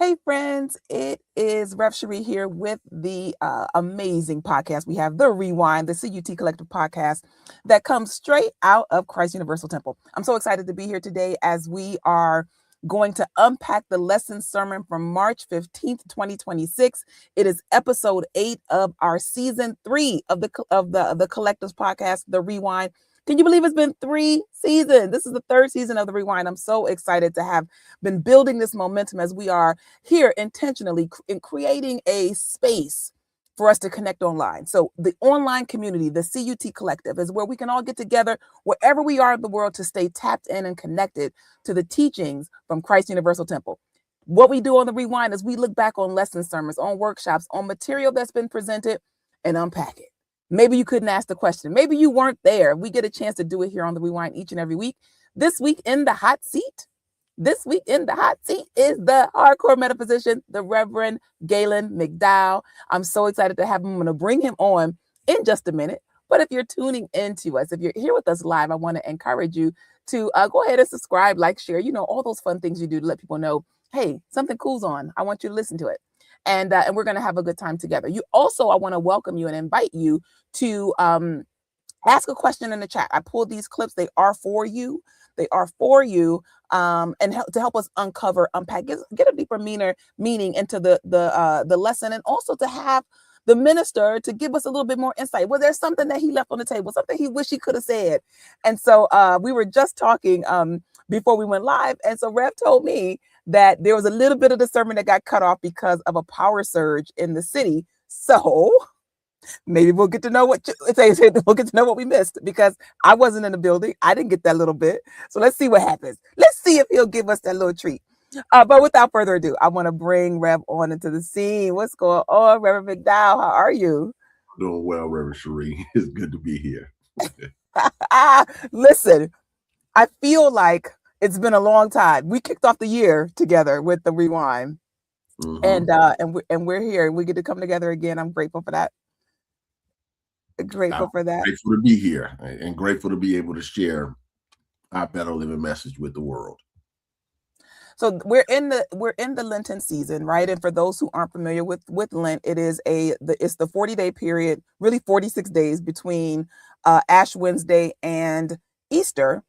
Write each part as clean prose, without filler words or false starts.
Hey friends, it is Rev Sheree here with the amazing podcast. We have The Rewind, the CUT Collective podcast that comes straight out of Christ Universal Temple. I'm so excited to be here today as we are going to unpack the lesson sermon from March 15th, 2026. It is episode 8 of our season 3 of the Collective's podcast, The Rewind. Can you believe it's been 3 seasons? This is the 3rd season of The Rewind. I'm so excited to have been building this momentum as we are here intentionally in creating a space for us to connect online. So the online community, the CUT Collective, is where we can all get together wherever we are in the world to stay tapped in and connected to the teachings from Christ Universal Temple. What we do on The Rewind is we look back on lesson sermons, on workshops, on material that's been presented and unpack it. Maybe you couldn't ask the question. Maybe you weren't there. We get a chance to do it here on The Rewind each and every week. This week in the hot seat is the hardcore metaphysician, the Reverend Gaylon McDowell. I'm so excited to have him. I'm going to bring him on in just a minute. But if you're tuning into us, if you're here with us live, I want to encourage you to go ahead and subscribe, like, share, all those fun things you do to let people know, hey, something cool's on. I want you to listen to it. And we're going to have a good time together. I want to welcome you and invite you to ask a question in the chat. I pulled these clips. They are for you. And to help us unpack, get a deeper meaning into the lesson, and also to have the minister to give us a little bit more insight. Was there something that he left on the table, something he wished he could have said? And so we were just talking before we went live, and so Rev told me that there was a little bit of the sermon that got cut off because of a power surge in the city. So maybe we'll get to know what we missed, because I wasn't in the building. I didn't get that little bit. So let's see what happens. Let's see if he'll give us that little treat. But without further ado, I want to bring Rev on into the scene. What's going on, Reverend McDowell? How are you? Doing well, Reverend Sheree. It's good to be here. Listen, I feel like it's been a long time. We kicked off the year together with The Rewind. Mm-hmm. And we're here. We get to come together again. I'm grateful for that. Grateful to be here and grateful to be able to share our better living message with the world. So we're in the Lenten season, right? And for those who aren't familiar with Lent, it's the 40-day period, really 46 days between Ash Wednesday and Easter.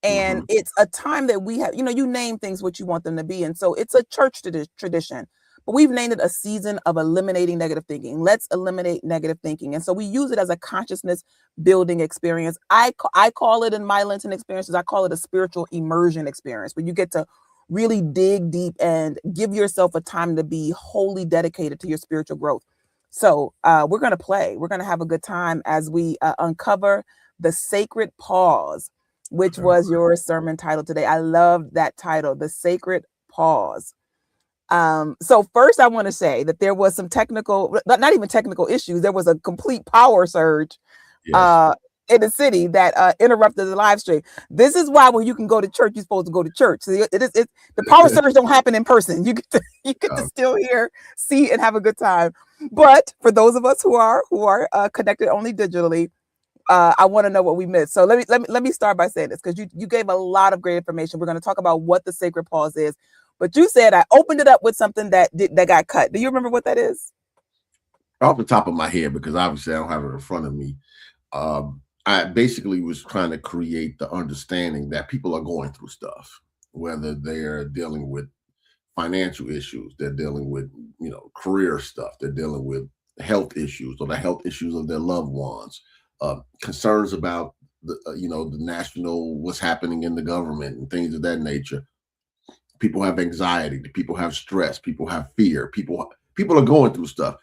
And It's a time that we have, you name things what you want them to be. And so it's a church tradition. But we've named it a season of eliminating negative thinking. Let's eliminate negative thinking. And so we use it as a consciousness building experience. I call it, in my Lenten experiences, I call it a spiritual immersion experience, where you get to really dig deep and give yourself a time to be wholly dedicated to your spiritual growth. So we're going to play. We're going to have a good time as we uncover the sacred pause, which was your sermon title today. I love that title, the sacred pause. So first I want to say that there was some not even technical issues. There was a complete power surge in the city that interrupted the live stream. This is why when you can go to church, you're supposed to go to church. So the power surge don't happen in person. You get to still hear, see, and have a good time. But for those of us who are connected only digitally, I want to know what we missed. So let me start by saying this, because you gave a lot of great information. We're going to talk about what the sacred pause is. But you said I opened it up with something that got cut. Do you remember what that is? Off the top of my head, because obviously I don't have it in front of me. I basically was trying to create the understanding that people are going through stuff, whether they're dealing with financial issues, they're dealing with, career stuff, they're dealing with health issues or the health issues of their loved ones, concerns about the national, what's happening in the government and things of that nature. People have anxiety, people have stress, people have fear, people are going through stuff.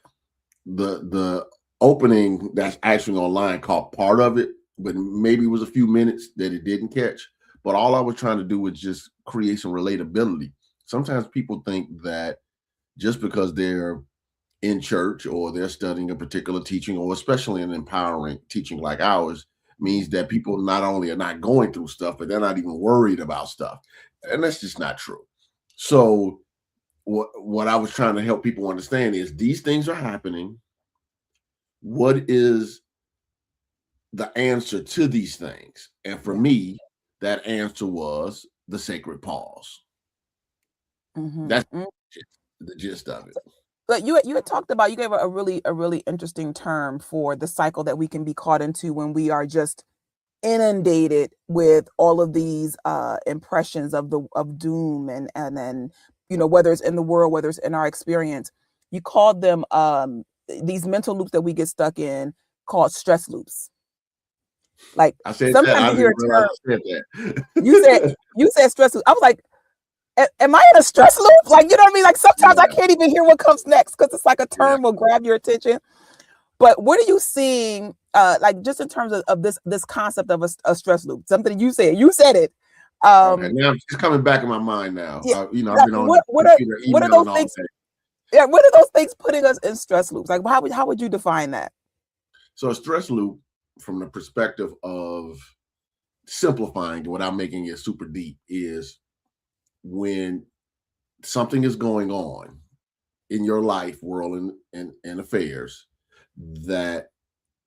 The opening that's actually online caught part of it, but maybe it was a few minutes that it didn't catch. But all I was trying to do was just create some relatability. Sometimes people think that just because they're in church or they're studying a particular teaching, or especially an empowering teaching like ours, means that people not only are not going through stuff, but they're not even worried about stuff. And that's just not true. So what I was trying to help people understand is these things are happening. What is the answer to these things? And for me, that answer was the sacred pause. That's the gist of it. But you had talked about, you gave a really interesting term for the cycle that we can be caught into when we are just inundated with all of these impressions of doom and then, you know, whether it's in the world, whether it's in our experience. You called them these mental loops that we get stuck in, called stress loops. Like, I said that. sometimes I you didn't hear a realize term, I said you said that. you said stress loop. I was like, am I in a stress loop? Like, you know what I mean? Like, sometimes I Yeah. can't even hear what comes next because it's like a Yeah. term will grab your attention. But what are you seeing, like, just in terms of this concept of a stress loop? Something you said. You said it. Okay. Now it's coming back in my mind now. Yeah, You know, I've like, been on the computer what are emailing those all things? day. Yeah, what are those things putting us in stress loops? Like, how would you define that? So a stress loop, from the perspective of simplifying without making it super deep, is when something is going on in your life, world, and affairs that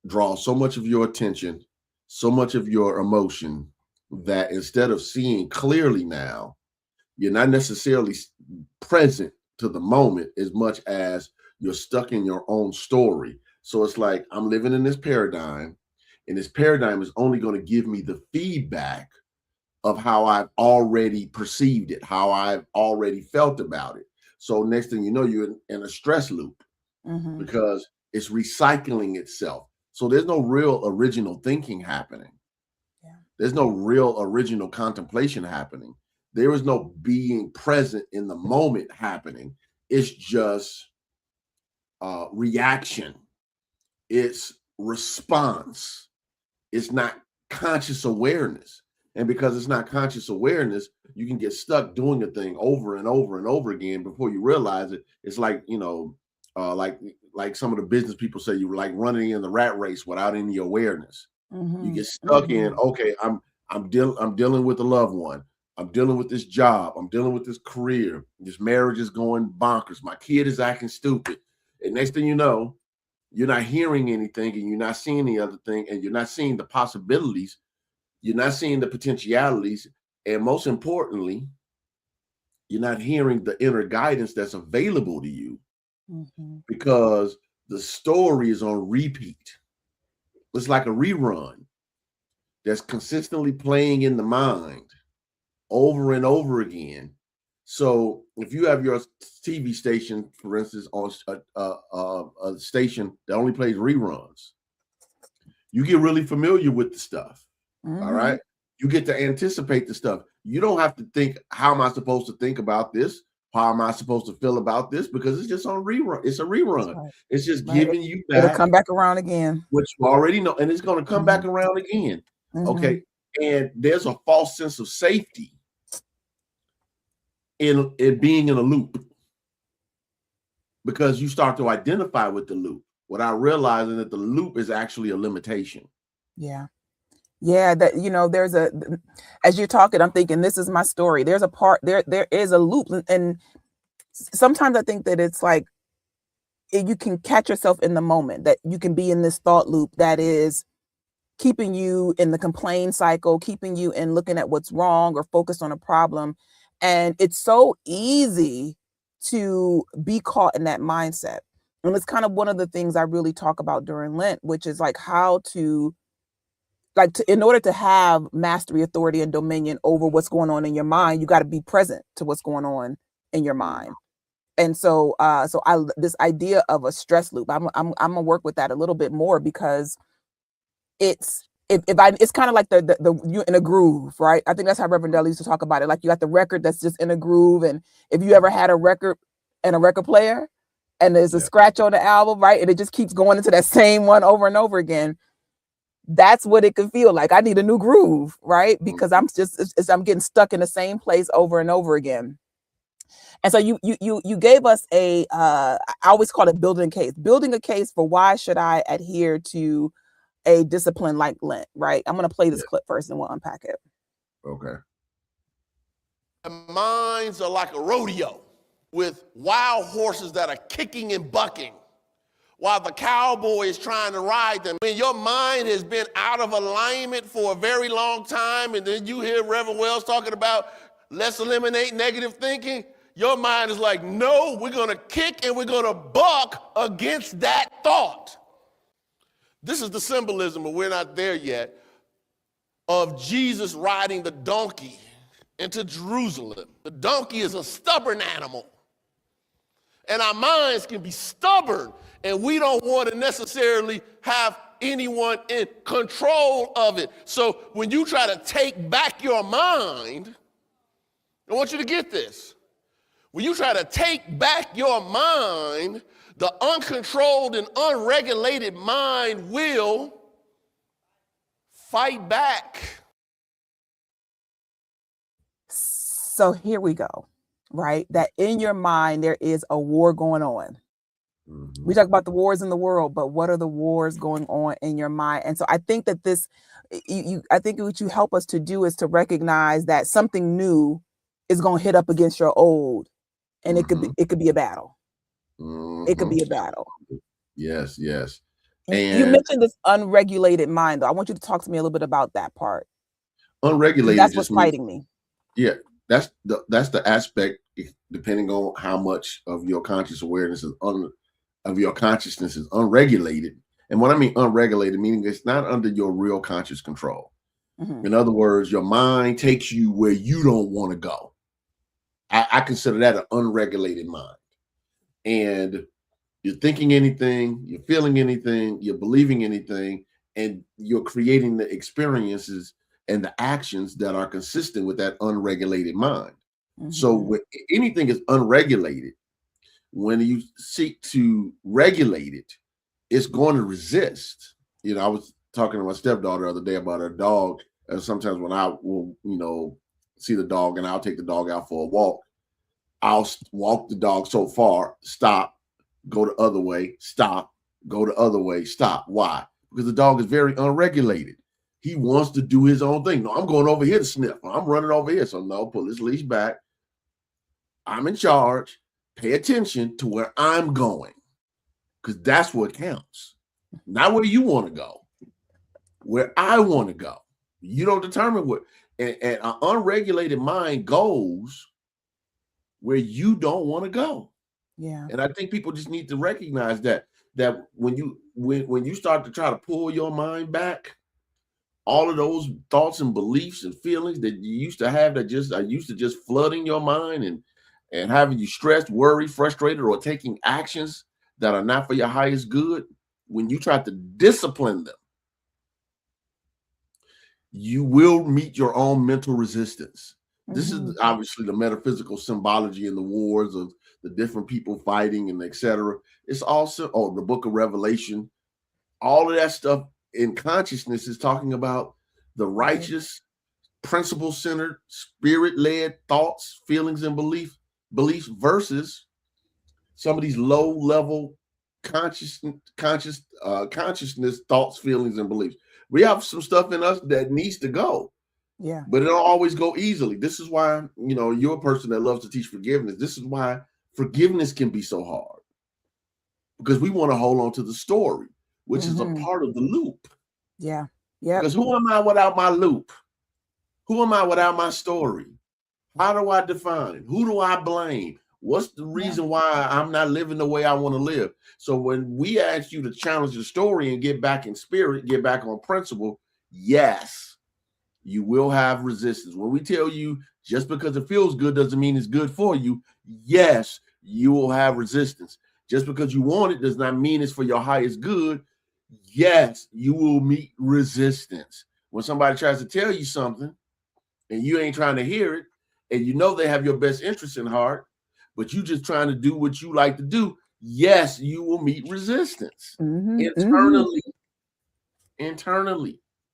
draw so much of your attention, so much of your emotion, that instead of seeing clearly now, you're not necessarily present to the moment as much as you're stuck in your own story. So it's like, I'm living in this paradigm, and this paradigm is only going to give me the feedback of how I've already perceived it, how I've already felt about it. So next thing you know, you're in a stress loop Mm-hmm. because it's recycling itself. So there's no real original thinking happening. Yeah. There's no real original contemplation happening. There is no being present in the moment happening. It's just reaction. It's response. It's not conscious awareness. And because it's not conscious awareness, you can get stuck doing a thing over and over and over again before you realize it. It's like, you know, like some of the business people say, you were like running in the rat race without any awareness. You Mm-hmm. get stuck in, Mm-hmm. okay, I'm dealing with a loved one. I'm dealing with this job. I'm dealing with this career. This marriage is going bonkers. My kid is acting stupid. And next thing you know, you're not hearing anything, and you're not seeing the other thing, and you're not seeing the possibilities. You're not seeing the potentialities. And most importantly, you're not hearing the inner guidance that's available to you, Mm-hmm. because the story is on repeat. It's like a rerun that's consistently playing in the mind over and over again. So if you have your TV station, for instance, on a station that only plays reruns, you get really familiar with the stuff. All Mm-hmm. right. You get to anticipate the stuff. You don't have to think, how am I supposed to think about this? How am I supposed to feel about this? Because it's just on rerun. It's a That's rerun. right. It's just Right. giving you It'll back come back around again. what you already know, and it's going to come Mm-hmm. back around again. Mm-hmm. Okay. And there's a false sense of safety in being in a loop, because you start to identify with the loop without realizing that the loop is actually a limitation. Yeah. Yeah, that, you know, as you're talking, I'm thinking, this is my story. There's a part there is a loop, and sometimes I think that it's like, you can catch yourself in the moment, that you can be in this thought loop that is keeping you in the complaint cycle, keeping you in looking at what's wrong or focused on a problem. And it's so easy to be caught in that mindset. And it's kind of one of the things I really talk about during Lent, which is like how to, in order to have mastery, authority, and dominion over what's going on in your mind, you got to be present to what's going on in your mind. And so, this idea of a stress loop, I'm gonna work with that a little bit more, because it's it's kind of like the you in a groove, right? I think that's how Reverend Dell used to talk about it. Like, you got the record that's just in a groove, and if you ever had a record and a record player, and there's a scratch on the album, right, and it just keeps going into that same one over and over again, that's what it could feel like. I need a new groove, right? Because I'm I'm getting stuck in the same place over and over again. And so you gave us I always call it building a case for why should I adhere to a discipline like Lent, right? I'm going to play this clip first and we'll unpack it. Okay. Minds are like a rodeo with wild horses that are kicking and bucking while the cowboy is trying to ride them. When your mind has been out of alignment for a very long time, and then you hear Reverend Wells talking about let's eliminate negative thinking, Your mind is like, no, we're going to kick and we're going to buck against that thought. This is the symbolism, but we're not there yet, of Jesus riding the donkey into Jerusalem. The donkey is a stubborn animal. And our minds can be stubborn, and we don't want to necessarily have anyone in control of it. So when you try to take back your mind, I want you to get this. When you try to take back your mind, the uncontrolled and unregulated mind will fight back. So here we go, right? That in your mind, there is a war going on. Mm-hmm. We talk about the wars in the world, but what are the wars going on in your mind? And so I think that I think what you help us to do is to recognize that something new is going to hit up against your old, and it could be a battle. It could be a battle. Yes. And you mentioned this unregulated mind, though. I want you to talk to me a little bit about that part. Unregulated. That's what's fighting me. Yeah, that's the aspect. Depending on how much of your conscious awareness of your consciousness is unregulated, and what I mean unregulated, meaning it's not under your real conscious control. In other words, your mind takes you where you don't want to go. I consider that an unregulated mind, and you're thinking anything, you're feeling anything, you're believing anything, and you're creating the experiences and the actions that are consistent with that unregulated mind. So when anything is unregulated, when you seek to regulate it, it's going to resist. You know, I was talking to my stepdaughter the other day about her dog. And sometimes when I will, see the dog and I'll take the dog out for a walk, I'll walk the dog so far, stop, go the other way, stop, go the other way, stop. Why? Because the dog is very unregulated. He wants to do his own thing. No, I'm going over here to sniff. I'm running over here. So no, pull his leash back. I'm in charge. Pay attention to where I'm going, because that's what counts. Not where you want to go, where I want to go. You don't determine what, and an unregulated mind goes where you don't want to go. Yeah. And I think people just need to recognize that when you start to try to pull your mind back, all of those thoughts and beliefs and feelings that you used to have that are used to just flooding your mind and having you stressed, worried, frustrated, or taking actions that are not for your highest good, when you try to discipline them, you will meet your own mental resistance. This is obviously the metaphysical symbology in the wars of the different people fighting and etc. It's also, the book of Revelation, all of that stuff in consciousness is talking about the righteous, principle-centered, spirit-led thoughts, feelings, and beliefs versus some of these low-level consciousness thoughts, feelings, and beliefs. We have some stuff in us that needs to go. Yeah. But it don't always go easily. This is why, you're a person that loves to teach forgiveness. This is why forgiveness can be so hard. Because we want to hold on to the story, which is a part of the loop. Yeah. Yeah. Because who am I without my loop? Who am I without my story? How do I define? Who do I blame? What's the reason why I'm not living the way I want to live? So when we ask you to challenge the story and get back in spirit, get back on principle, yes, you will have resistance. When we tell you just because it feels good doesn't mean it's good for you, yes, you will have resistance. Just because you want it does not mean it's for your highest good. Yes, you will meet resistance. When somebody tries to tell you something and you ain't trying to hear it, and they have your best interest in heart, but you just trying to do what you like to do, yes, you will meet resistance internally.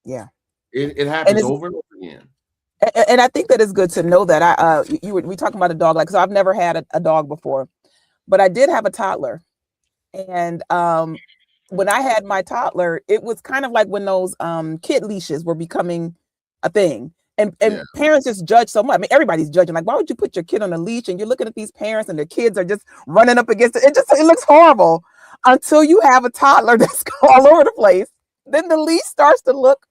Yeah. It happens over and over again. And I think that it's good to know that we talking about a dog, so I've never had a dog before, but I did have a toddler. And when I had my toddler, it was kind of like when those kid leashes were becoming a thing. And parents just judge so much. I mean, everybody's judging. Like, why would you put your kid on a leash? And you're looking at these parents and their kids are just running up against it. It looks horrible until you have a toddler that's all over the place. Then the leash starts to look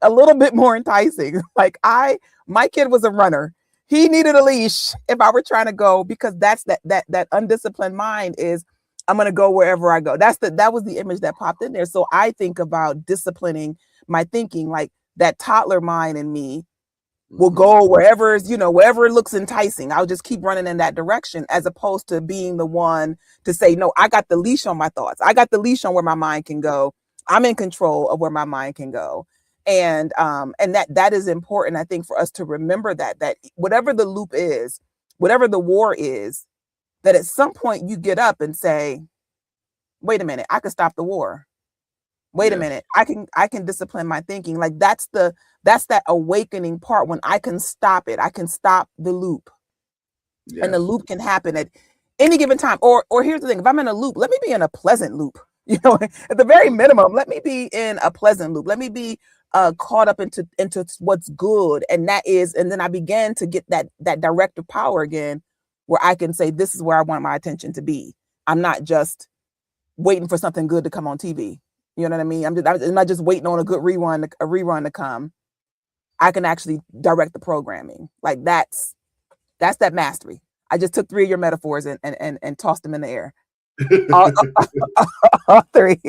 a little bit more enticing. Like my kid was a runner. he needed a leash if I were trying to go, because that's that undisciplined mind is, I'm going to go wherever I go. That was the image that popped in there. So I think about disciplining my thinking, like that toddler mind in me will go wherever it looks enticing. I'll just keep running in that direction, as opposed to being the one to say, no, I got the leash on my thoughts. I got the leash on where my mind can go. I'm in control of where my mind can go. And that is important, I think, for us to remember that whatever the loop is, whatever the war is, that at some point you get up and say, wait a minute, I can stop the war. Wait a minute, I can discipline my thinking. Like that's that awakening part, when I can stop it. I can stop the loop. Yes. And the loop can happen at any given time. Or here's the thing, if I'm in a loop, let me be in a pleasant loop. At the very minimum, let me be in a pleasant loop. Let me be caught up into what's good. And then I began to get that directive power again, where I can say, this is where I want my attention to be. I'm not just waiting for something good to come on TV. You know what I mean? I'm not just waiting on a good rerun to come. I can actually direct the programming. Like that's that mastery. I just took 3 of your metaphors and tossed them in the air. All 3.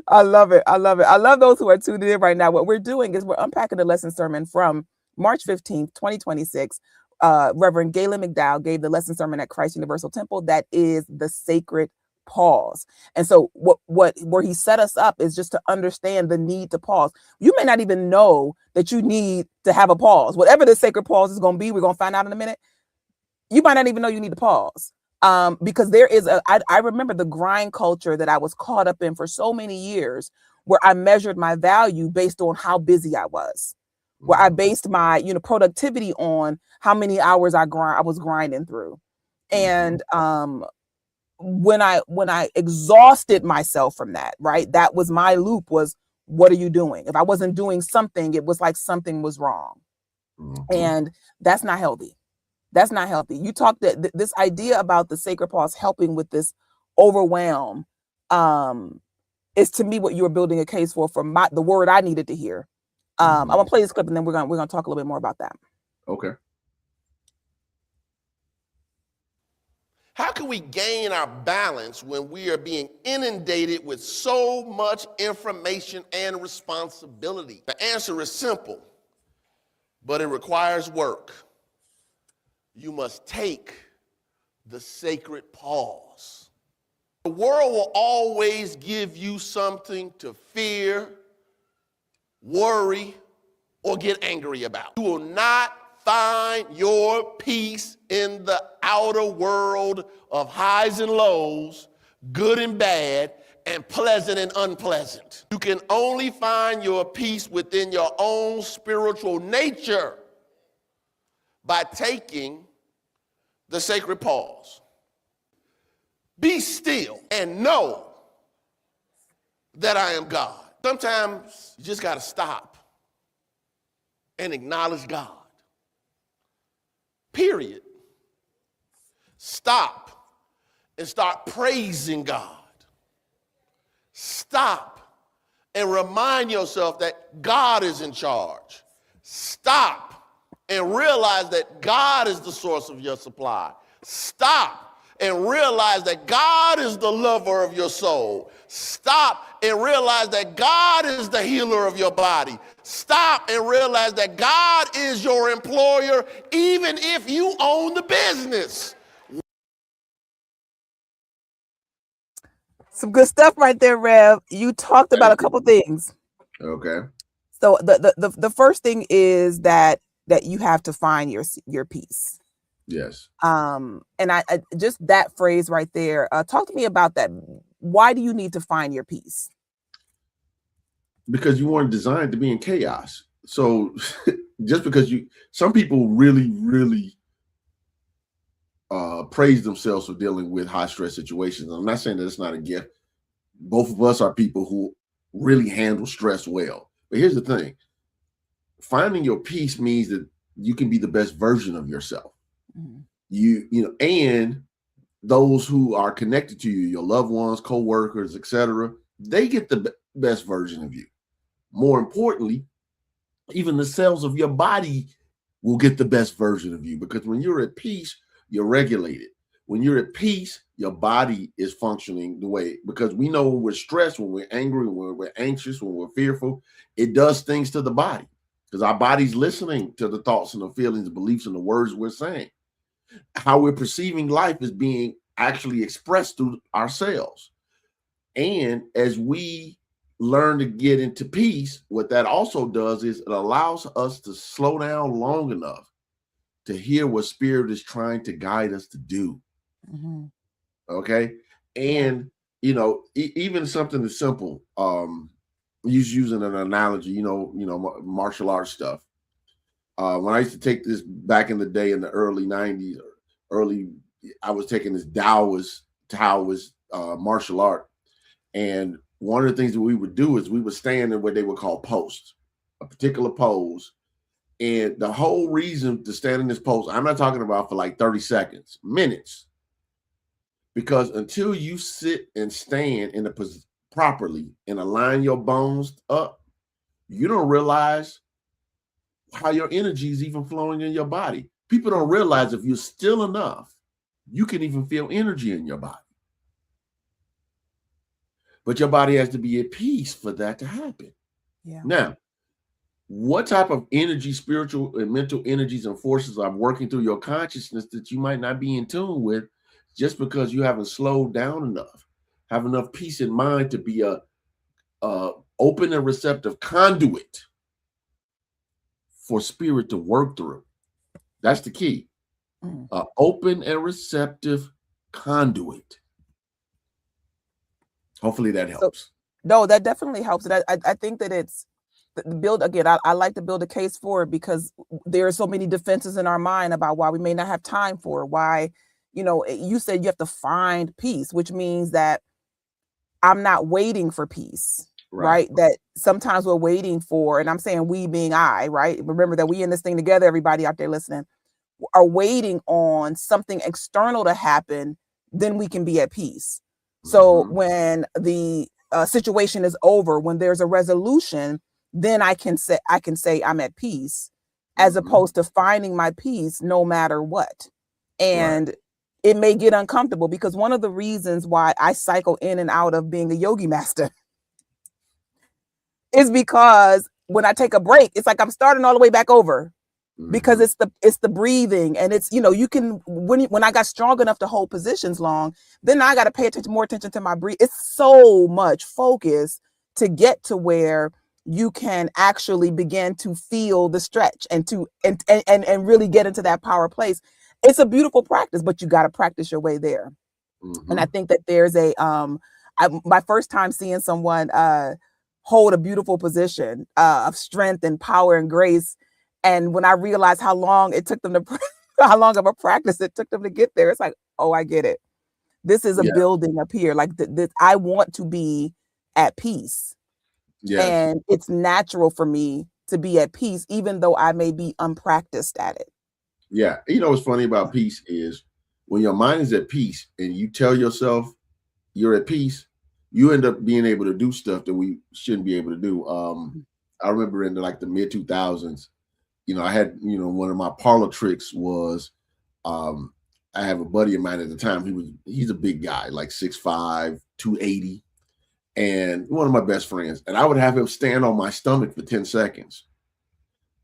I love it. I love it. I love those who are tuned in right now. What we're doing is we're unpacking the lesson sermon from March 15th, 2026. Reverend Gaylon McDowell gave the lesson sermon at Christ Universal Temple. That is the sacred pause. And so where he set us up is just to understand the need to pause. You may not even know that you need to have a pause. Whatever the sacred pause is going to be, we're going to find out in a minute. You might not even know you need to pause. Because there is I remember the grind culture that I was caught up in for so many years, where I measured my value based on how busy I was, where I based my, productivity on how many hours I was grinding through. And, when I exhausted myself from that, right, that was my loop, was, what are you doing? If I wasn't doing something, it was like something was wrong. And that's not healthy. That's not healthy. You talked that this idea about the sacred pause helping with this overwhelm is, to me, what you were building a case for the word I needed to hear. I'm gonna play this clip, and then we're gonna talk a little bit more about that. Okay. How can we gain our balance when we are being inundated with so much information and responsibility? The answer is simple, but it requires work. You must take the sacred pause. The world will always give you something to fear, worry, or get angry about. You will not find your peace in the outer world of highs and lows, good and bad, and pleasant and unpleasant. You can only find your peace within your own spiritual nature by taking the sacred pause. Be still and know that I am God. Sometimes you just got to stop and acknowledge God. Period. Stop and start praising God. Stop and remind yourself that God is in charge. Stop and realize that God is the source of your supply. Stop and realize that God is the lover of your soul. Stop and realize that God is the healer of your body. Stop and realize that God is your employer, even if you own the business. Some good stuff right there, Rev. You talked about a couple things. Okay. So the first thing is that you have to find your peace. Yes. And I just that phrase right there. Talk to me about that. Why do you need to find your peace? Because you weren't designed to be in chaos. So just because some people really, really praise themselves for dealing with high stress situations. I'm not saying that it's not a gift. Both of us are people who really handle stress well. But here's the thing. Finding your peace means that you can be the best version of yourself. And those who are connected to you, your loved ones, co-workers, etc., they get the best version of you. More importantly, even the cells of your body will get the best version of you, because when you're at peace, you're regulated. When you're at peace, your body is functioning the way, because we know when we're stressed, when we're angry, when we're anxious, when we're fearful, it does things to the body, because our body's listening to the thoughts and the feelings, the beliefs, and the words we're saying. How we're perceiving life is being actually expressed through ourselves. And as we learn to get into peace, what that also does is it allows us to slow down long enough to hear what spirit is trying to guide us to do. Mm-hmm. Okay. And, even something as simple, using an analogy, martial arts stuff. When I used to take this back in the day in the early 90s, I was taking this Taoist martial art. And one of the things that we would do is we would stand in what they would call posts, a particular pose. And the whole reason to stand in this pose, I'm not talking about for like 30 seconds, minutes. Because until you sit and stand in a position properly and align your bones up, you don't realize how your energy is even flowing in your body. People don't realize if you're still enough, you can even feel energy in your body. But your body has to be at peace for that to happen. Yeah. Now, what type of energy, spiritual and mental energies and forces are working through your consciousness that you might not be in tune with, just because you haven't slowed down enough, have enough peace in mind to be a open and receptive conduit for spirit to work through. That's the key. Open and receptive conduit. Hopefully that helps. So, no, that definitely helps. And I think that it's build again. I like to build a case for it, because there are so many defenses in our mind about why we may not have time for it. Why, you said you have to find peace, which means that I'm not waiting for peace, right? That sometimes we're waiting for, and I'm saying we being I, right? Remember that we in this thing together, everybody out there listening, are waiting on something external to happen, then we can be at peace. So when the situation is over, when there's a resolution, then I can say I'm at peace, as opposed to finding my peace no matter what. And it may get uncomfortable, because one of the reasons why I cycle in and out of being a yogi master is because when I take a break, it's like I'm starting all the way back over. Because it's the breathing, and it's, you can, when I got strong enough to hold positions long, then I got to pay more attention to my breath. It's so much focus to get to where you can actually begin to feel the stretch and to and really get into that power place. It's a beautiful practice, but you got to practice your way there. And I think that there's my first time seeing someone hold a beautiful position of strength and power and grace. And when I realized how long it took them to, how long of a practice it took them to get there, it's like, oh, I get it. This is a building up here. Like I want to be at peace. Yes. And it's natural for me to be at peace, even though I may be unpracticed at it. Yeah. What's funny about peace is when your mind is at peace and you tell yourself you're at peace, you end up being able to do stuff that we shouldn't be able to do. I remember in the mid 2000s, I had, one of my parlor tricks was, I have a buddy of mine at the time. He's a big guy, like 6'5", 280, and one of my best friends. And I would have him stand on my stomach for 10 seconds.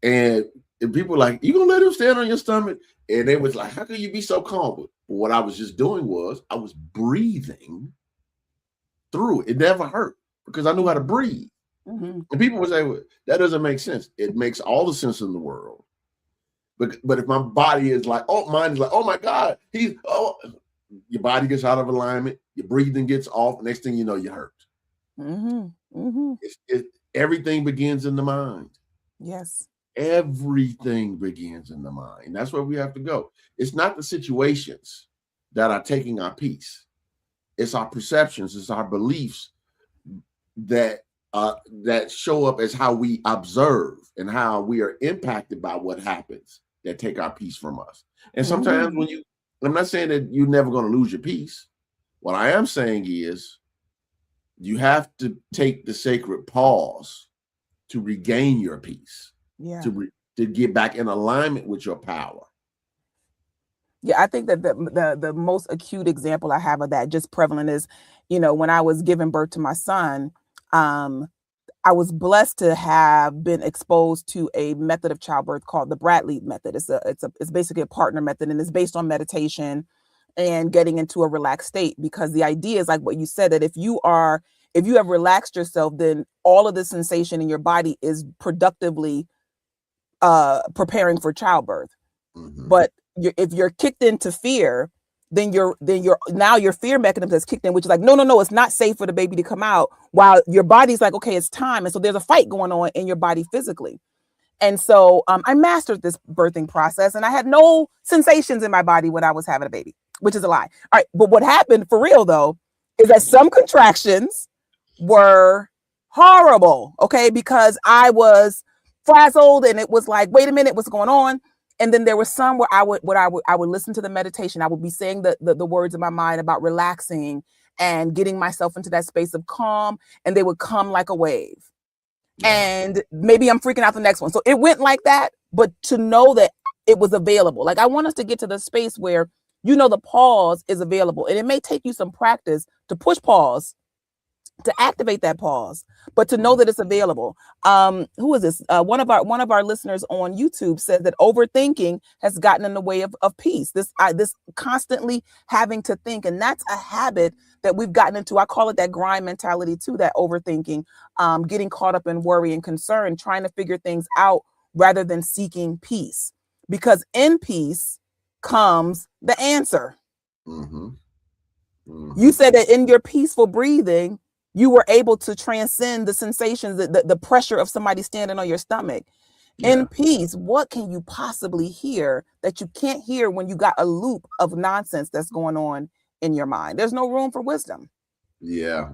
And people were like, "You gonna let him stand on your stomach?" And they was like, "How can you be so calm?" But what I was just doing was I was breathing through it. It never hurt because I knew how to breathe. And people would say, well, that doesn't make sense. It makes all the sense in the world. But if my body is like, mine is like, oh my God, your body gets out of alignment, your breathing gets off, next thing you know, you're hurt. Everything begins in the mind. Yes. Everything begins in the mind. That's where we have to go. It's not the situations that are taking our peace. It's our perceptions, it's our beliefs that show up as how we observe and how we are impacted by what happens that take our peace from us. And sometimes I'm not saying that you're never going to lose your peace. What I am saying is you have to take the sacred pause to regain your peace. Yeah. to get back in alignment with your power. Yeah, I think that the most acute example I have of that, just prevalent, is, when I was giving birth to my son, I was blessed to have been exposed to a method of childbirth called the Bradley method. It's basically a partner method, and it's based on meditation and getting into a relaxed state, because the idea is like what you said, that if you have relaxed yourself, then all of the sensation in your body is productively preparing for childbirth. Mm-hmm. But if you're kicked into fear, then your fear mechanism is kicked in, which is like, no, it's not safe for the baby to come out, while your body's like, okay, it's time. And so there's a fight going on in your body physically. And so I mastered this birthing process, and I had no sensations in my body when I was having a baby, which is a lie. All right. But what happened for real, though, is that some contractions were horrible. Okay. Because I was frazzled, and it was like, wait a minute, what's going on? And then there was some where I would listen to the meditation. I would be saying the words in my mind about relaxing and getting myself into that space of calm, and they would come like a wave. And maybe I'm freaking out the next one. So it went like that, but to know that it was available. Like, I want us to get to the space where, the pause is available, and it may take you some practice to push pause, to activate that pause, but to know that it's available. Who is this? One of our listeners on YouTube said that overthinking has gotten in the way of peace. This constantly having to think, and that's a habit that we've gotten into. I call it that grind mentality too, that overthinking, getting caught up in worry and concern, trying to figure things out rather than seeking peace, because in peace comes the answer. Mm-hmm. Mm-hmm. You said that in your peaceful breathing, you were able to transcend the sensations, the pressure of somebody standing on your stomach. Yeah. In peace, what can you possibly hear that you can't hear when you got a loop of nonsense that's going on in your mind? There's no room for wisdom. Yeah.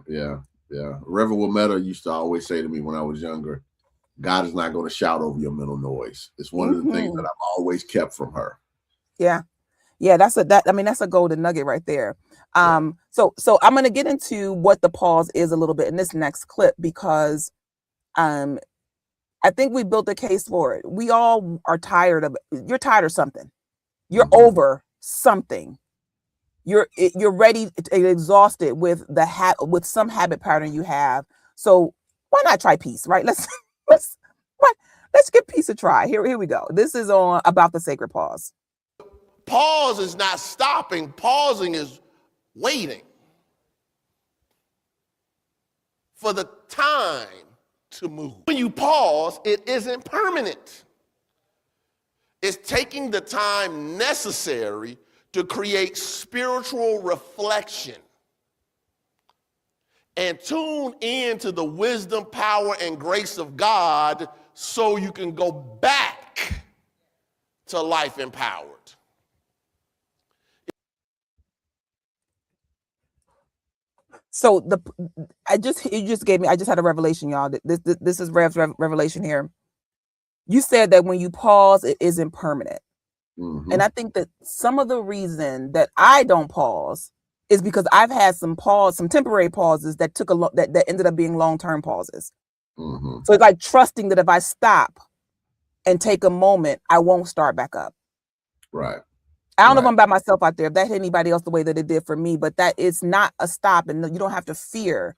Reverend Wilmetta used to always say to me when I was younger, God is not going to shout over your mental noise. It's one of the things that I've always kept from her. Yeah. Yeah, that's a golden nugget right there. So I'm going to get into what the pause is a little bit in this next clip, because I think we built a case for it. We all are tired of it. You're tired of something. You're over something. You're ready and exhausted with with some habit pattern you have. So why not try peace, right? Let's give peace a try. Here we go. This is on about the sacred pause. Pause is not stopping. Pausing is waiting for the time to move. When you pause, it isn't permanent. It's taking the time necessary to create spiritual reflection and tune into the wisdom, power, and grace of God, so you can go back to life empowered. So I just had a revelation, y'all. This is Rev's revelation here. You said that when you pause, it isn't permanent. Mm-hmm. And I think that some of the reason that I don't pause is because I've had some temporary pauses that that ended up being long-term pauses. Mm-hmm. So it's like trusting that if I stop and take a moment, I won't start back up. Right. I don't know if I'm by myself out there, if that hit anybody else the way that it did for me, but that it's not a stop, and you don't have to fear.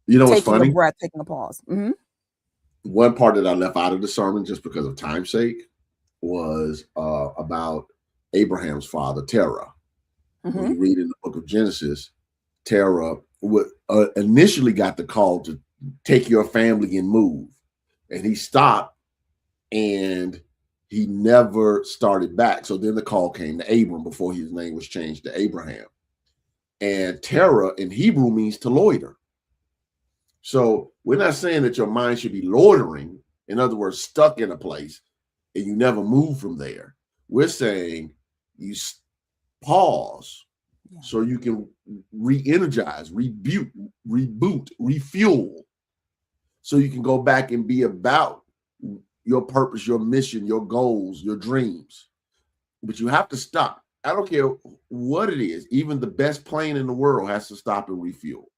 What's funny? Taking a breath, taking a pause. Mm-hmm. One part that I left out of the sermon just because of time's sake was about Abraham's father, Terah. Mm-hmm. When you read in the book of Genesis, Terah initially got the call to take your family and move, and he stopped, and he never started back. So then the call came to Abram before his name was changed to Abraham. And Terah in Hebrew means to loiter. So we're not saying that your mind should be loitering, in other words, stuck in a place and you never move from there. We're saying you pause so you can re-energize, reboot, refuel, so you can go back and be about your purpose, your mission, your goals, your dreams. But you have to stop. I don't care what it is. Even the best plane in the world has to stop and refuel.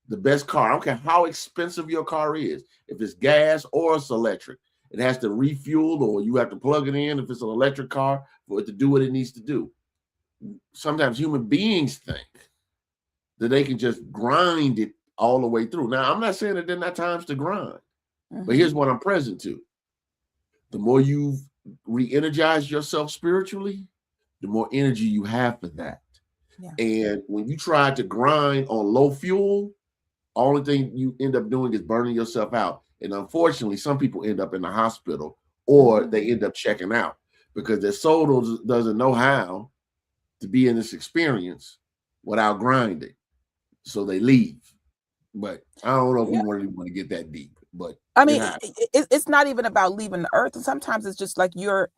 The best car, I don't care how expensive your car is, if it's gas or it's electric, It has to refuel, or you have to plug it in if it's an electric car for it to do what it needs to do. Sometimes human beings think that they can just grind it all the way through. Now, I'm not saying that there are not times to grind, but here's what I'm present to. The more you've re-energized yourself spiritually, the more energy you have for that. Yeah. And when you try to grind on low fuel, only thing you end up doing is burning yourself out. And unfortunately, some people end up in the hospital, or they end up checking out because their soul doesn't know how to be in this experience without grinding. So they leave. But I don't know if we really want to get that deep. But I mean, it's not even about leaving the earth. And sometimes it's just like you're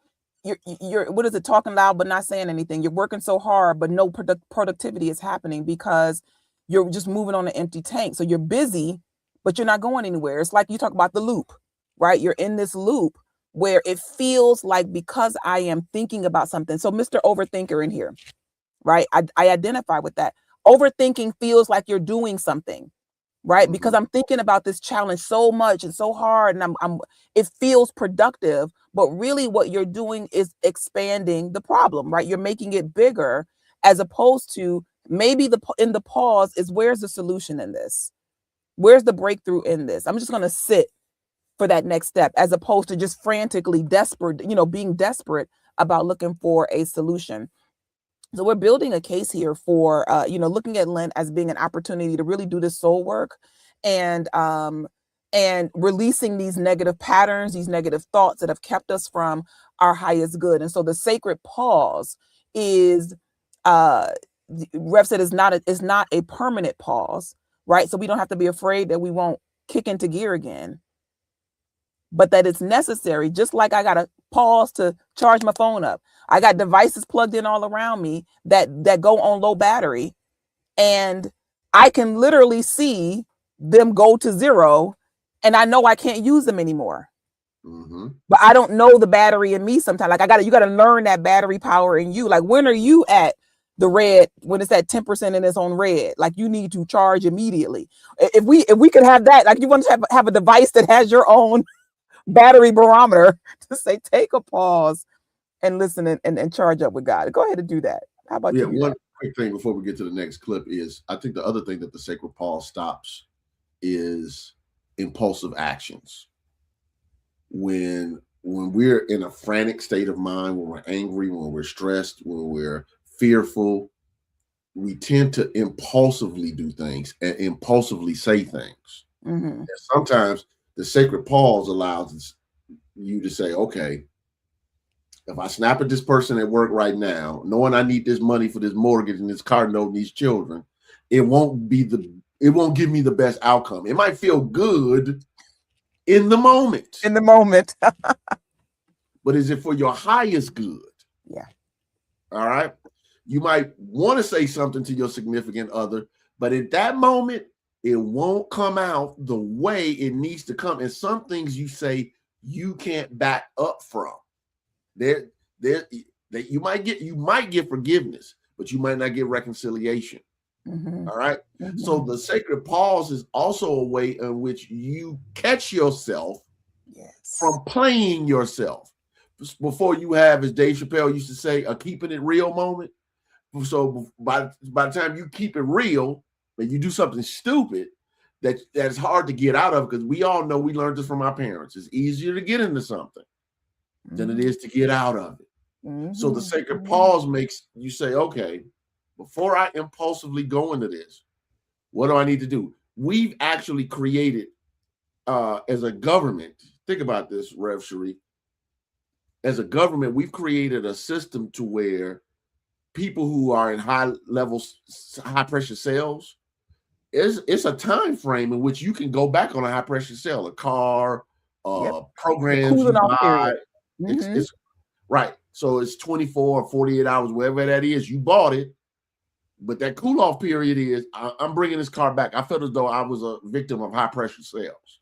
what is it, talking loud but not saying anything. You're working so hard, but no productivity is happening because you're just moving on an empty tank. So you're busy, but you're not going anywhere. It's like you talk about the loop, right? You're in this loop where it feels like because I am thinking about something. So Mr. Overthinker in here, right? I identify with that. Overthinking feels like you're doing something, right? Because I'm thinking about this challenge so much and so hard, and it feels productive, but really what you're doing is expanding the problem, right? You're making it bigger, as opposed to maybe in the pause is, where's the solution in this? Where's the breakthrough in this? I'm just going to sit for that next step, as opposed to just frantically desperate, being desperate about looking for a solution. So we're building a case here for, looking at Lent as being an opportunity to really do this soul work and releasing these negative patterns, these negative thoughts that have kept us from our highest good. And so the sacred pause is, Rev said, is not a permanent pause, right? So we don't have to be afraid that we won't kick into gear again, but that it's necessary. Just like I got to pause to charge my phone up. I got devices plugged in all around me that go on low battery, and I can literally see them go to zero, and I know I can't use them anymore. But I don't know the battery in me sometimes. Like you got to learn that battery power in you. Like, when are you at the red, when it's at 10% and it's on red? Like, you need to charge immediately. If we could have that, like, you want to have a device that has your own battery barometer to say, take a pause and listen and charge up with God. Go ahead and do that. How about you? One quick thing before we get to the next clip is, I think the other thing that the sacred pause stops is impulsive actions. When we're in a frantic state of mind, when we're angry, when we're stressed, when we're fearful, we tend to impulsively do things and impulsively say things. And sometimes the sacred pause allows you to say, okay, if I snap at this person at work right now, knowing I need this money for this mortgage and this car note and these children, it won't give me the best outcome. It might feel good in the moment. But is it for your highest good? Yeah. All right. You might want to say something to your significant other, but at that moment, it won't come out the way it needs to come. And some things you say you can't back up from. You might get forgiveness, but you might not get reconciliation. All right. So the sacred pause is also a way in which you catch yourself from playing yourself. Before you have, as Dave Chappelle used to say, a keeping it real moment. So by the time you keep it real, and you do something stupid that's hard to get out of, because we all know, we learned this from our parents. It's easier to get into something than it is to get out of it. So the sacred pause makes you say, okay, before I impulsively go into this, what do I need to do? We've actually created, as a government, think about this, Rev Sheree. As a government, we've created a system to where people who are in high pressure cells, it's a time frame in which you can go back on a high pressure cell, a car, programs you buy. It's right. So it's 24 or 48 hours, wherever that is, you bought it. But that cool off period is, I'm bringing this car back. I felt as though I was a victim of high pressure cells.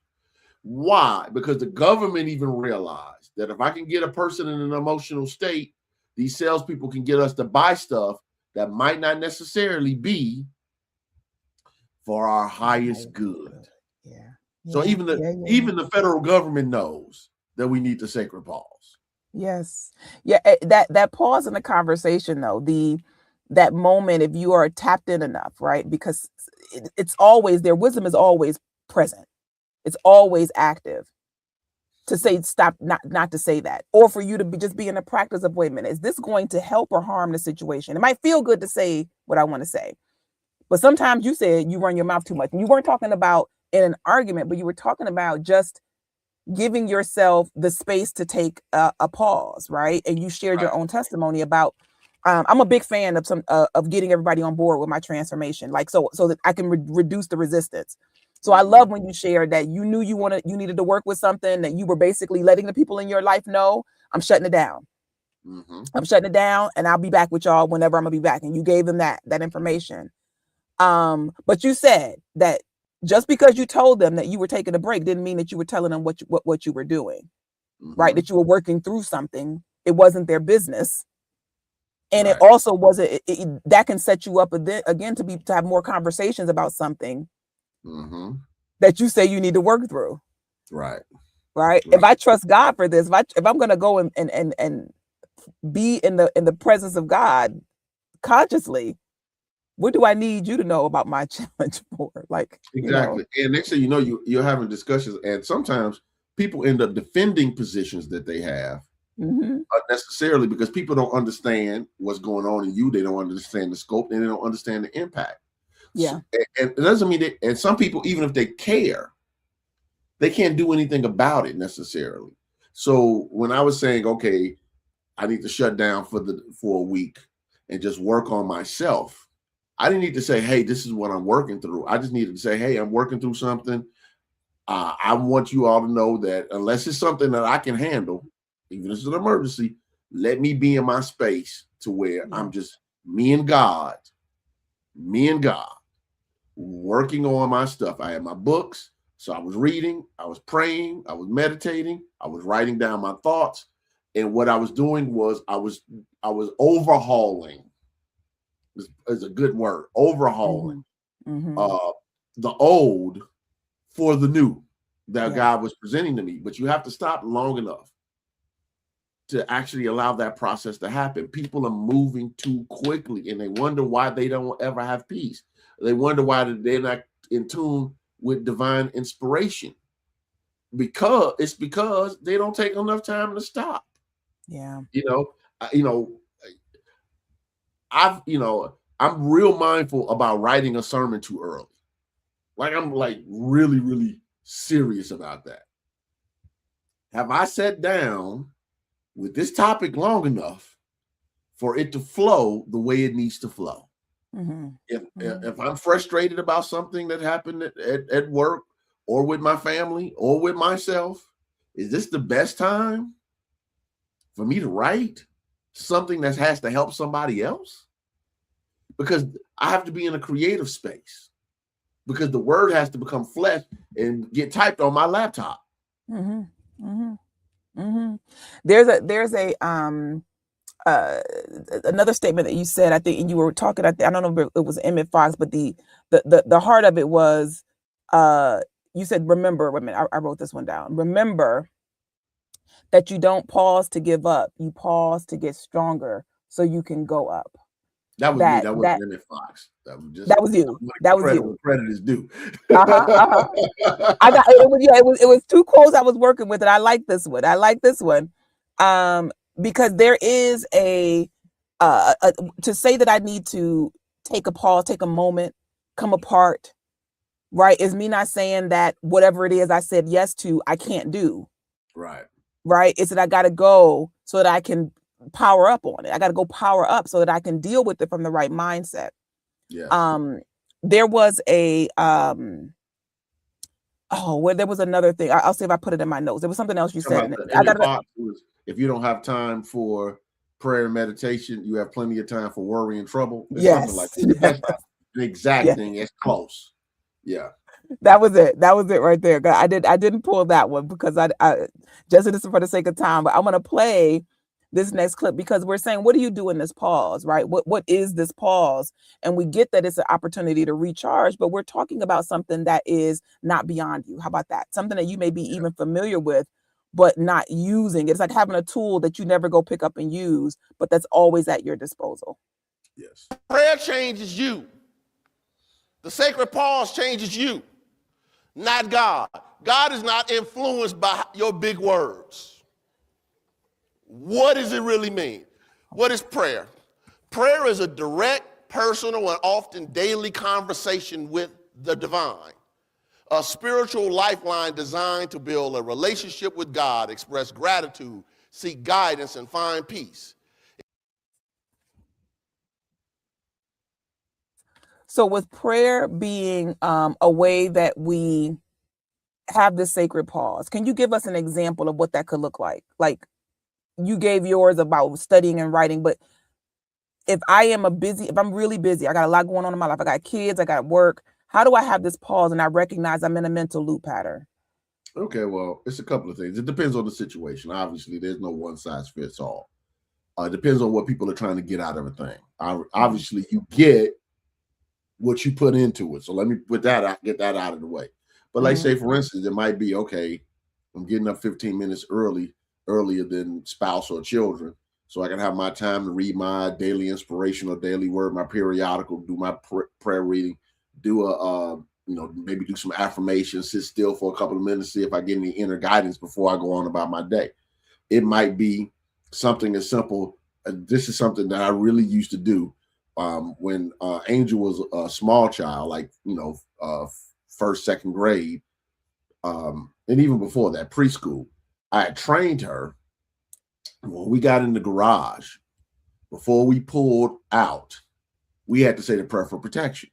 Why? Because the government even realized that if I can get a person in an emotional state, these salespeople can get us to buy stuff that might not necessarily be for our highest good. So even the federal government knows that we need the sacred pause. Yes. Yeah. That pause in the conversation, though, that moment, if you are tapped in enough, right? Because it's always their wisdom is always present. It's always active to say stop, not to say that, or for you to just be in the practice of, wait a minute, is this going to help or harm the situation? It might feel good to say what I want to say, but sometimes you said you run your mouth too much, and you weren't talking about in an argument, but you were talking about just giving yourself the space to take a pause, right? And you shared your own testimony about. I'm a big fan of of getting everybody on board with my transformation, like so that I can reduce the resistance. So I love when you shared that you knew you needed to work with something, that you were basically letting the people in your life know, I'm shutting it down. I'm shutting it down, and I'll be back with y'all whenever I'm gonna be back. And you gave them that information. But you said that just because you told them that you were taking a break didn't mean that you were telling them what you were doing, right? That you were working through something. It wasn't their business. And it also wasn't, that can set you up again to have more conversations about something that you say you need to work through. Right. If I trust God for this, if I'm going to go and be in the presence of God consciously, what do I need you to know about my challenge for? Like, exactly. And next thing you know, you're having discussions, and sometimes people end up defending positions that they have unnecessarily because people don't understand what's going on in you. They don't understand the scope, and they don't understand the impact. Yeah. So, and it doesn't mean that, and some people, even if they care, they can't do anything about it necessarily. So when I was saying, okay, I need to shut down for a week and just work on myself, I didn't need to say, hey, this is what I'm working through. I just needed to say, hey, I'm working through something. I want you all to know that unless it's something that I can handle, even if it's an emergency, let me be in my space to where I'm just me and God, working on my stuff. I had my books. So I was reading, I was praying, I was meditating, I was writing down my thoughts. And what I was doing was I was overhauling. Is a good word, overhauling the old for the new that God was presenting to me. But you have to stop long enough to actually allow that process to happen. People are moving too quickly, and they wonder why they don't ever have peace. They wonder why they're not in tune with divine inspiration, because they don't take enough time to stop. I'm real mindful about writing a sermon too early. Like I'm like really, really serious about that. Have I sat down with this topic long enough for it to flow the way it needs to flow? If I'm frustrated about something that happened at work or with my family or with myself, is this the best time for me to write something that has to help somebody else? Because I have to be in a creative space, because the word has to become flesh and get typed on my laptop. There's another statement that you said, I think, and you were talking, I don't know if it was Emmett Fox, but the heart of it was, you said, remember, wait a minute, I wrote this one down. Remember that you don't pause to give up. You pause to get stronger so you can go up. That was me. That wasn't Emmett Fox. That was you. That was you. Credit is due. I got it was two quotes I was working with, and I like this one. Because there is a to say that I need to take a pause, take a moment, come apart, right, is me not saying that whatever it is I said yes to, I can't do. Right. It's that I got to go so that I can power up on it. I got to go power up so that I can deal with it from the right mindset. There was a there was another thing. I'll see if I put it in my notes. There was something else you said. If you don't have time for prayer and meditation, you have plenty of time for worry and trouble. Yes. Like that. That's not the exact thing. It's close. Yeah. That was it right there. I didn't pull that one because I just for the sake of time, but I'm going to play this next clip because we're saying, what do you do in this pause, right? What is this pause? And we get that it's an opportunity to recharge, but we're talking about something that is not beyond you. How about that? Something that you may be even familiar with, but not using it. It's like having a tool that you never go pick up and use, but that's always at your disposal. Yes. Prayer changes you. The sacred pause changes you, not God. God is not influenced by your big words. What does it really mean? What is prayer? Prayer is a direct, personal, and often daily conversation with the divine. A spiritual lifeline designed to build a relationship with God, express gratitude, seek guidance, and find peace. So with prayer being a way that we have this sacred pause, can you give us an example of what that could look like? Like you gave yours about studying and writing, but if I'm really busy, I got a lot going on in my life, I got kids, I got work, how do I have this pause and I recognize I'm in a mental loop pattern? Okay, well, it's a couple of things. It depends on the situation. Obviously, there's no one size fits all. It depends on what people are trying to get out of a thing. Obviously, you get what you put into it. So let me get that out of the way. But like say, for instance, it might be, okay, I'm getting up 15 minutes earlier than spouse or children, so I can have my time to read my daily inspirational daily word, my periodical, do my prayer reading, do maybe do some affirmations, sit still for a couple of minutes, see if I get any inner guidance before I go on about my day. It might be something as simple. This is something that I really used to do when Angel was a small child, like, first, second grade, and even before that, preschool. I had trained her when we got in the garage, before we pulled out, we had to say the prayer for protection.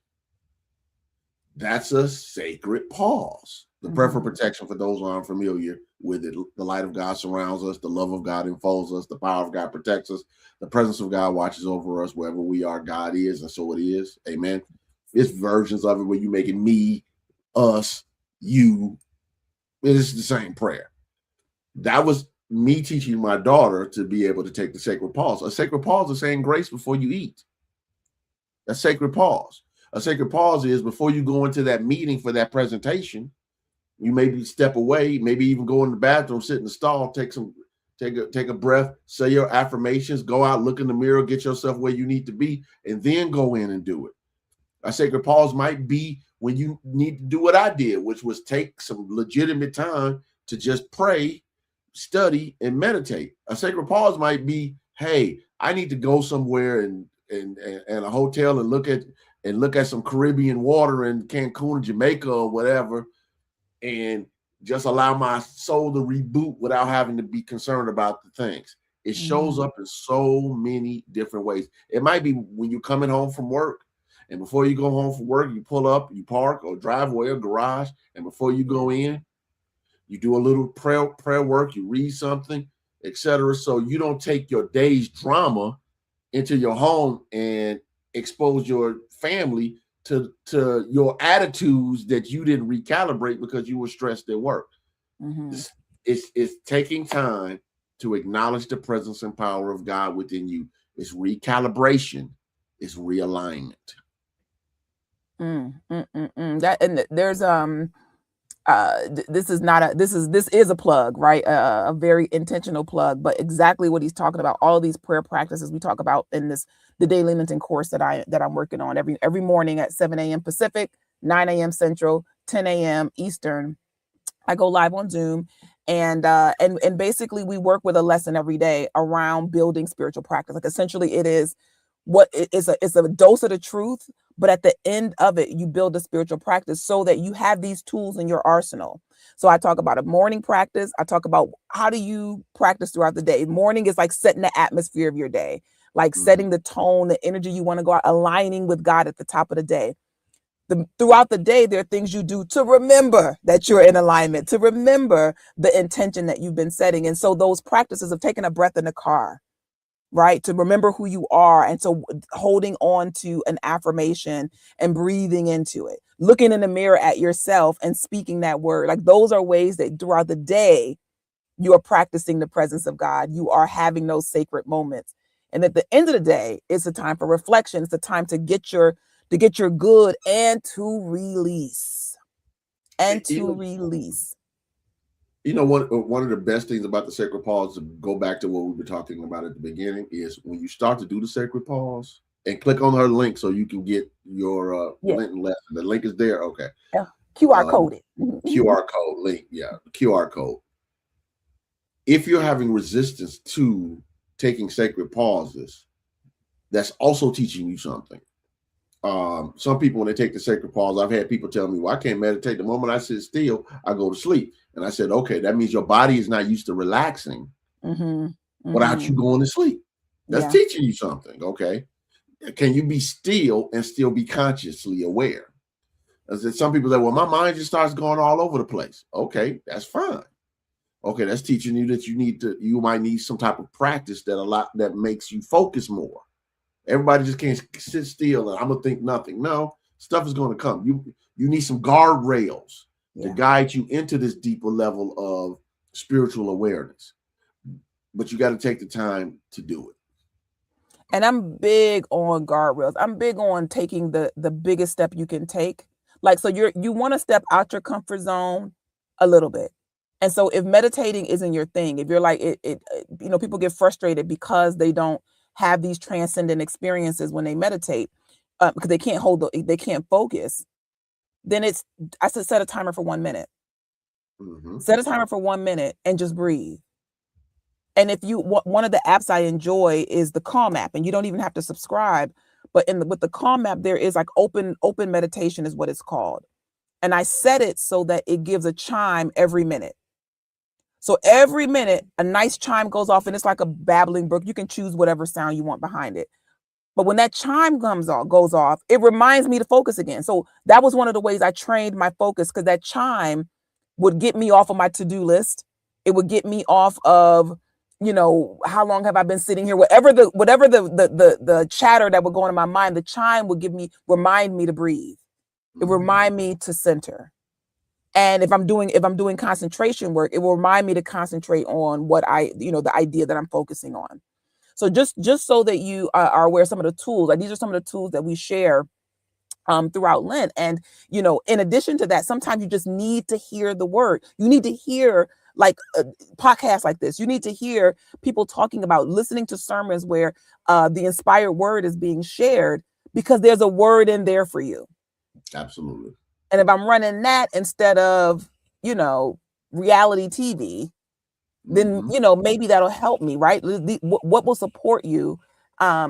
That's a sacred pause. The prayer for protection, for those who aren't familiar with it, the light of God surrounds us, the love of God enfolds us, the power of God protects us, the presence of God watches over us. Wherever we are, God is, and so it is. Amen. It's versions of it where you make it me, us, you. It is the same prayer. That was me teaching my daughter to be able to take the sacred pause. A sacred pause is saying grace before you eat. A sacred pause. A sacred pause is before you go into that meeting for that presentation, you maybe step away, maybe even go in the bathroom, sit in the stall, take a breath, say your affirmations, go out, look in the mirror, get yourself where you need to be, and then go in and do it. A sacred pause might be when you need to do what I did, which was take some legitimate time to just pray, study, and meditate. A sacred pause might be, hey, I need to go somewhere and a hotel and look at some Caribbean water in Cancun, Jamaica, or whatever, and just allow my soul to reboot without having to be concerned about the things. It shows up in so many different ways. It might be when you're coming home from work, and before you go home from work, you pull up, you park or driveway or garage, and before you go in, you do a little prayer work, you read something, etc. So you don't take your day's drama into your home and expose your family to your attitudes that you didn't recalibrate because you were stressed at work. It's taking time to acknowledge the presence and power of God within you. It's recalibration. It's realignment. That, and there's this is a plug, right? A very intentional plug, but exactly what he's talking about, all these prayer practices we talk about in the daily LENT course that I'm working on every morning at 7 a.m. Pacific, 9 a.m. Central, 10 a.m. Eastern. I go live on Zoom, and basically we work with a lesson every day around building spiritual practice. Like essentially it is it's a dose of the truth, but at the end of it, you build a spiritual practice so that you have these tools in your arsenal. So I talk about a morning practice. I talk about how do you practice throughout the day. Morning is like setting the atmosphere of your day, like setting the tone, the energy you want to go out, aligning with God at the top of the day. Throughout the day, there are things you do to remember that you're in alignment, to remember the intention that you've been setting. And so those practices of taking a breath in the car, right? To remember who you are. And so holding on to an affirmation and breathing into it, looking in the mirror at yourself and speaking that word. Like those are ways that throughout the day, you are practicing the presence of God. You are having those sacred moments. And at the end of the day, it's a time for reflection. It's a time to get your good and to release. You know, one of the best things about the sacred pause, to go back to what we were talking about at the beginning, is when you start to do the sacred pause and click on her link so you can get your Yeah. Lenten lesson. The link is there. Okay. QR coded. QR code link. Yeah. QR code. If you're having resistance to taking sacred pauses, that's also teaching you something. Some people, when they take the sacred pause, I've had people tell me, well, I can't meditate. The moment I sit still, I go to sleep. And I said, okay, that means your body is not used to relaxing without you going to sleep. That's teaching you something. Okay. Can you be still and still be consciously aware? As some people say, well, my mind just starts going all over the place. Okay, that's fine. Okay, that's teaching you that you might need some type of practice that makes you focus more. Everybody just can't sit still and I'm gonna think nothing. No, stuff is going to come. You need some guardrails to guide you into this deeper level of spiritual awareness. But you got to take the time to do it. And I'm big on guardrails. I'm big on taking the biggest step you can take. Like, so you want to step out your comfort zone a little bit. And so if meditating isn't your thing, if you're like people get frustrated because they don't have these transcendent experiences when they meditate, because they can't focus. Then I said, set a timer for 1 minute. Set a timer for 1 minute and just breathe. And if one of the apps I enjoy is the Calm app, and you don't even have to subscribe, but with the Calm app, there is like open meditation is what it's called. And I set it so that it gives a chime every minute. So every minute, a nice chime goes off, and it's like a babbling brook. You can choose whatever sound you want behind it. But when that chime goes off, it reminds me to focus again. So that was one of the ways I trained my focus, because that chime would get me off of my to-do list. It would get me off of, how long have I been sitting here? Whatever the chatter that would go on in my mind, the chime would remind me to breathe. It would remind me to center. And if I'm doing concentration work, it will remind me to concentrate on what the idea that I'm focusing on. So just so that you are aware of some of the tools, like these are some of the tools that we share throughout Lent. And, in addition to that, sometimes you just need to hear the word. You need to hear like podcasts like this. You need to hear people talking about listening to sermons where the inspired word is being shared, because there's a word in there for you. Absolutely. And if I'm running that instead of, reality TV, then, maybe that'll help me, right? What will support you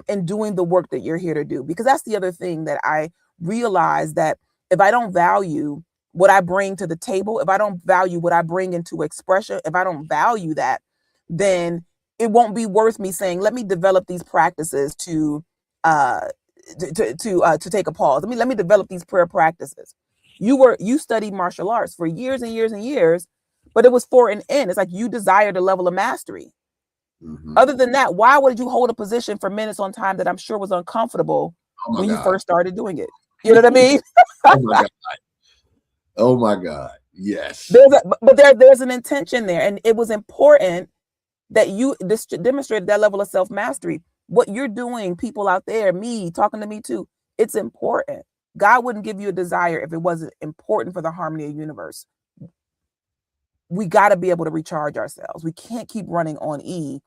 in doing the work that you're here to do? Because that's the other thing that I realize, that if I don't value what I bring to the table, if I don't value what I bring into expression, if I don't value that, then it won't be worth me saying, let me develop these practices to take a pause. Let me develop these prayer practices. You studied martial arts for years and years and years, but it was for an end. It's like you desired a level of mastery. Other than that, why would you hold a position for minutes on time that I'm sure was uncomfortable when you first started doing it? You know what I mean? Oh my God. Oh my God. Yes. There's an intention there. And it was important that you demonstrated that level of self-mastery. What you're doing, people out there, me, talking to me too, it's important. God wouldn't give you a desire if it wasn't important for the harmony of the universe. We got to be able to recharge ourselves. We can't keep running on E,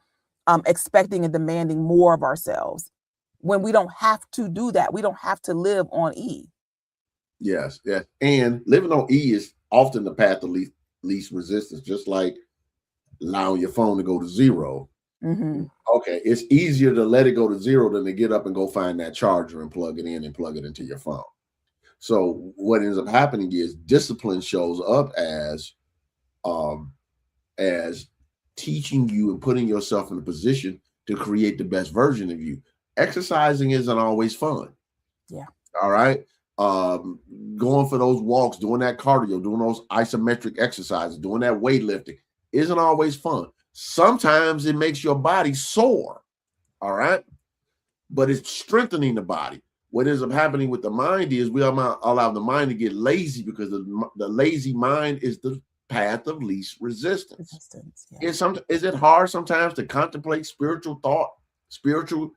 expecting and demanding more of ourselves when we don't have to do that. We don't have to live on E. Yes. And living on E is often the path of least resistance, just like allowing your phone to go to zero. Okay, it's easier to let it go to zero than to get up and go find that charger and plug it in and plug it into your phone. So what ends up happening is discipline shows up as teaching you and putting yourself in a position to create the best version of you. Exercising isn't always fun. Yeah. All right. Going for those walks, doing that cardio, doing those isometric exercises, doing that weightlifting isn't always fun. Sometimes it makes your body sore. All right. But it's strengthening the body. What ends up happening with the mind is we allow the mind to get lazy, because the lazy mind is the path of least resistance. Yeah. Is it hard sometimes to contemplate spiritual thought, spiritual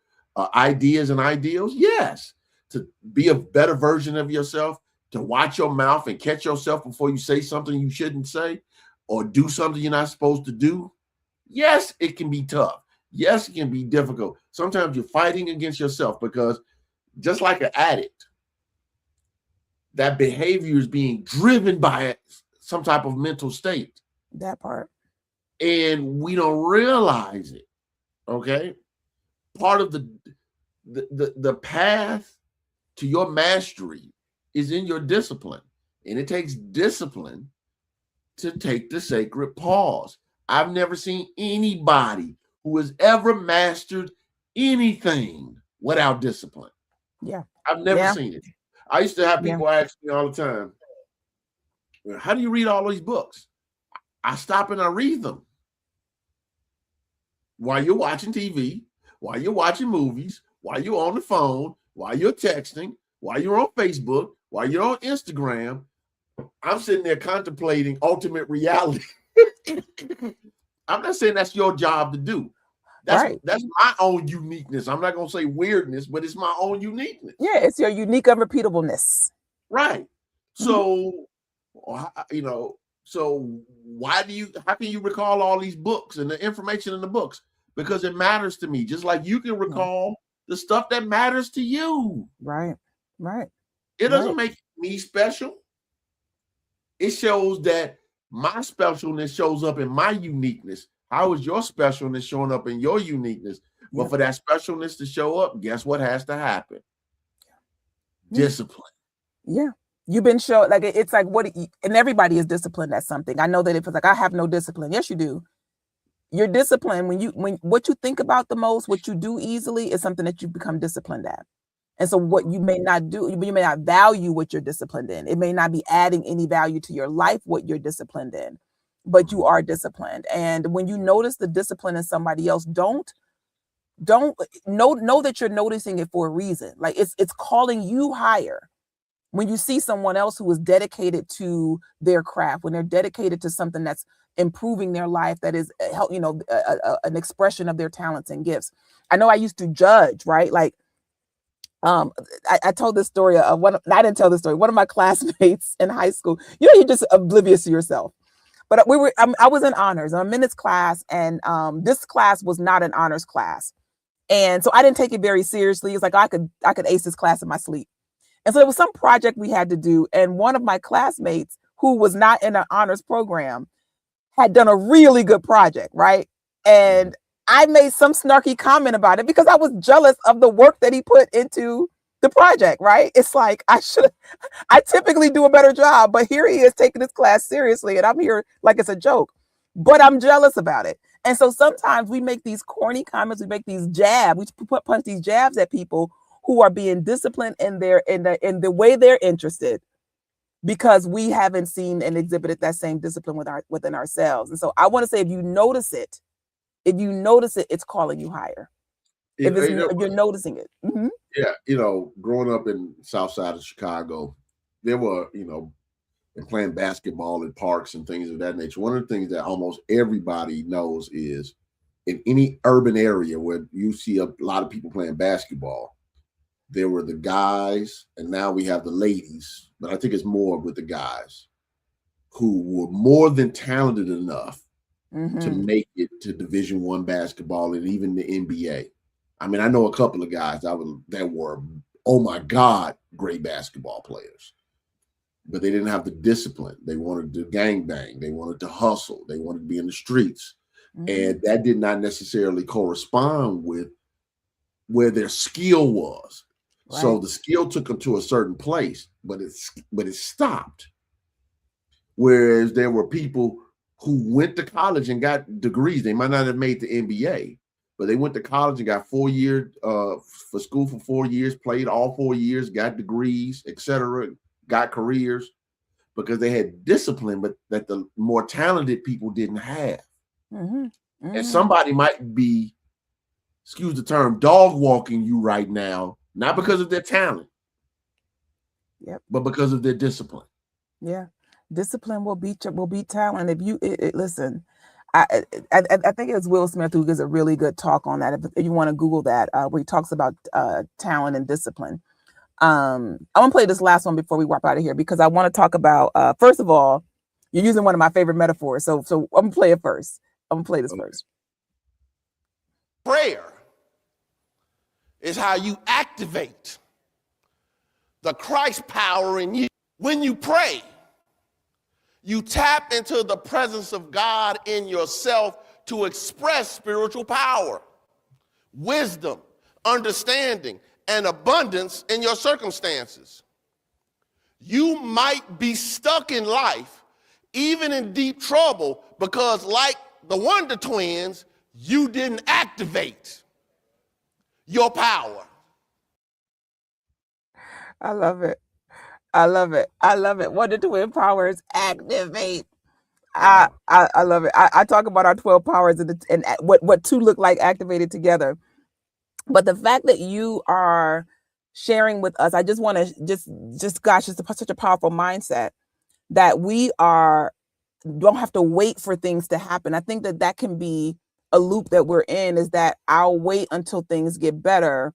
ideas and ideals? Yes. To be a better version of yourself, to watch your mouth and catch yourself before you say something you shouldn't say. or do something you're not supposed to do, yes, it can be tough. Yes, it can be difficult. Sometimes you're fighting against yourself because just like an addict, that behavior is being driven by some type of mental state. That part. And we don't realize it. Okay. Part of the path to your mastery is in your discipline. And it takes discipline to take the sacred pause. I've never seen anybody who has ever mastered anything without discipline. Yeah. I've never seen it. I used to have people ask me all the time, how do you read all these books? I stop and I read them. While you're watching TV, while you're watching movies, while you're on the phone, while you're texting, while you're on Facebook, while you're on Instagram, I'm sitting there contemplating ultimate reality. I'm not saying that's your job to do. That's my own uniqueness. I'm not going to say weirdness, but it's my own uniqueness. Yeah, it's your unique unrepeatableness. Right. So, so how can you recall all these books and the information in the books? Because it matters to me, just like you can recall the stuff that matters to you. Right. It doesn't make me special. It shows that my specialness shows up in my uniqueness. How is your specialness showing up in your uniqueness? But for that specialness to show up, guess what has to happen? Discipline. Yeah. You've been shown, like, it's like, and everybody is disciplined at something. I know that if it's like, I have no discipline. Yes, you do. You're disciplined when what you think about the most, what you do easily is something that you become disciplined at. And so what you may not do, you may not value what you're disciplined in. It may not be adding any value to your life, what you're disciplined in, but you are disciplined. And when you notice the discipline in somebody else, don't know that you're noticing it for a reason. Like it's calling you higher. When you see someone else who is dedicated to their craft, when they're dedicated to something that's improving their life, that is an expression of their talents and gifts. I know I used to judge, right? Like, I told this story of I didn't tell this story. One of my classmates in high school, you're just oblivious to yourself. But I was in honors. I'm in this class, and this class was not an honors class, and so I didn't take it very seriously. It's like I could ace this class in my sleep. And so there was some project we had to do, and one of my classmates who was not in an honors program had done a really good project, right? And I made some snarky comment about it because I was jealous of the work that he put into the project, right? It's like I typically do a better job, but here he is taking this class seriously, and I'm here like it's a joke, but I'm jealous about it. And so sometimes we make these corny comments, we make these jabs, we punch these jabs at people who are being disciplined in the way they're interested, because we haven't seen and exhibited that same discipline within ourselves. And so I want to say, if you notice it, it's calling you higher. If you're noticing it. Mm-hmm. Yeah. Growing up in South Side of Chicago, there were, and playing basketball in parks and things of that nature. One of the things that almost everybody knows is in any urban area where you see a lot of people playing basketball, there were the guys, and now we have the ladies, but I think it's more with the guys who were more than talented enough to make it to Division I basketball and even the NBA. I mean, I know a couple of guys that were, oh my God, great basketball players, but they didn't have the discipline. They wanted to gangbang. They wanted to hustle. They wanted to be in the streets. And that did not necessarily correspond with where their skill was. Right. So the skill took them to a certain place, but it stopped. Whereas there were people who went to college and got degrees. They might not have made the NBA, but they went to college and got 4 years for school for 4 years, played all 4 years, got degrees, etc., got careers because they had discipline, but that the more talented people didn't have. And somebody might be, excuse the term, dog walking you right now, not because of their talent, but because of their discipline. Yeah. Discipline will beat talent. If you listen, I think it's Will Smith who gives a really good talk on that. If you want to Google that, where he talks about talent and discipline. I'm gonna play this last one before we wrap out of here, because I want to talk about first of all, You're using one of my favorite metaphors. So I'm gonna play it first. I'm gonna play this first. Prayer is how you activate the Christ power in you. When you pray, you tap into the presence of God in yourself to express spiritual power, wisdom, understanding, and abundance in your circumstances. You might be stuck in life, even in deep trouble, because like the Wonder Twins, you didn't activate your power. I love it. I love it. I love it. Wonder Twin powers activate. I love it. I talk about our 12 powers and what two look like activated together. But the fact that you are sharing with us, I just want to just gosh, it's such a powerful mindset that we don't have to wait for things to happen. I think that can be a loop that we're in, is that I'll wait until things get better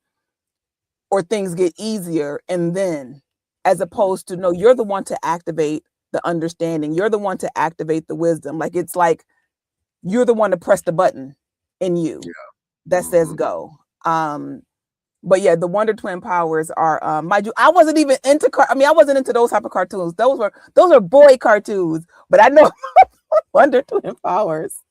or things get easier, and then, as opposed to, no, you're the one to activate the understanding. You're the one to activate the wisdom. Like, it's like you're the one to press the button in you that says go. But yeah, the Wonder Twin powers are, mind you, I wasn't even into I wasn't into those type of cartoons. Those are boy cartoons, but I know Wonder Twin powers.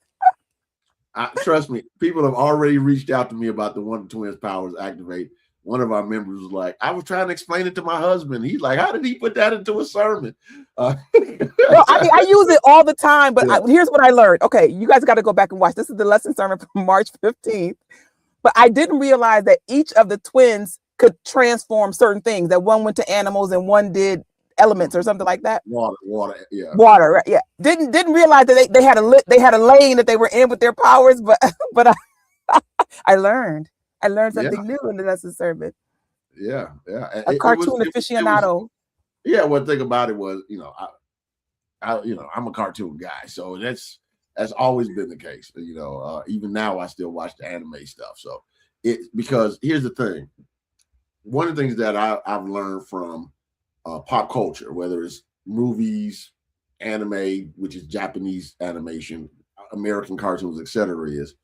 Trust me, people have already reached out to me about the Wonder Twins powers activate. One of our members was like, I was trying to explain it to my husband. He's like, how did he put that into a sermon? No, I use it all the time, but here's what I learned. Okay, you guys got to go back and watch. This is the lesson sermon from March 15th. But I didn't realize that each of the twins could transform certain things, that one went to animals and one did elements or something like that. Water, yeah. Water, right? Yeah. Didn't realize that they had a lane that they were in with their powers, but I learned something new in the lesson sermon. Yeah. A cartoon aficionado. One thing about it was, I'm a cartoon guy, so that's always been the case. Even now I still watch the anime stuff. So because here's the thing. One of the things that I've learned from pop culture, whether it's movies, anime, which is Japanese animation, American cartoons, etc., is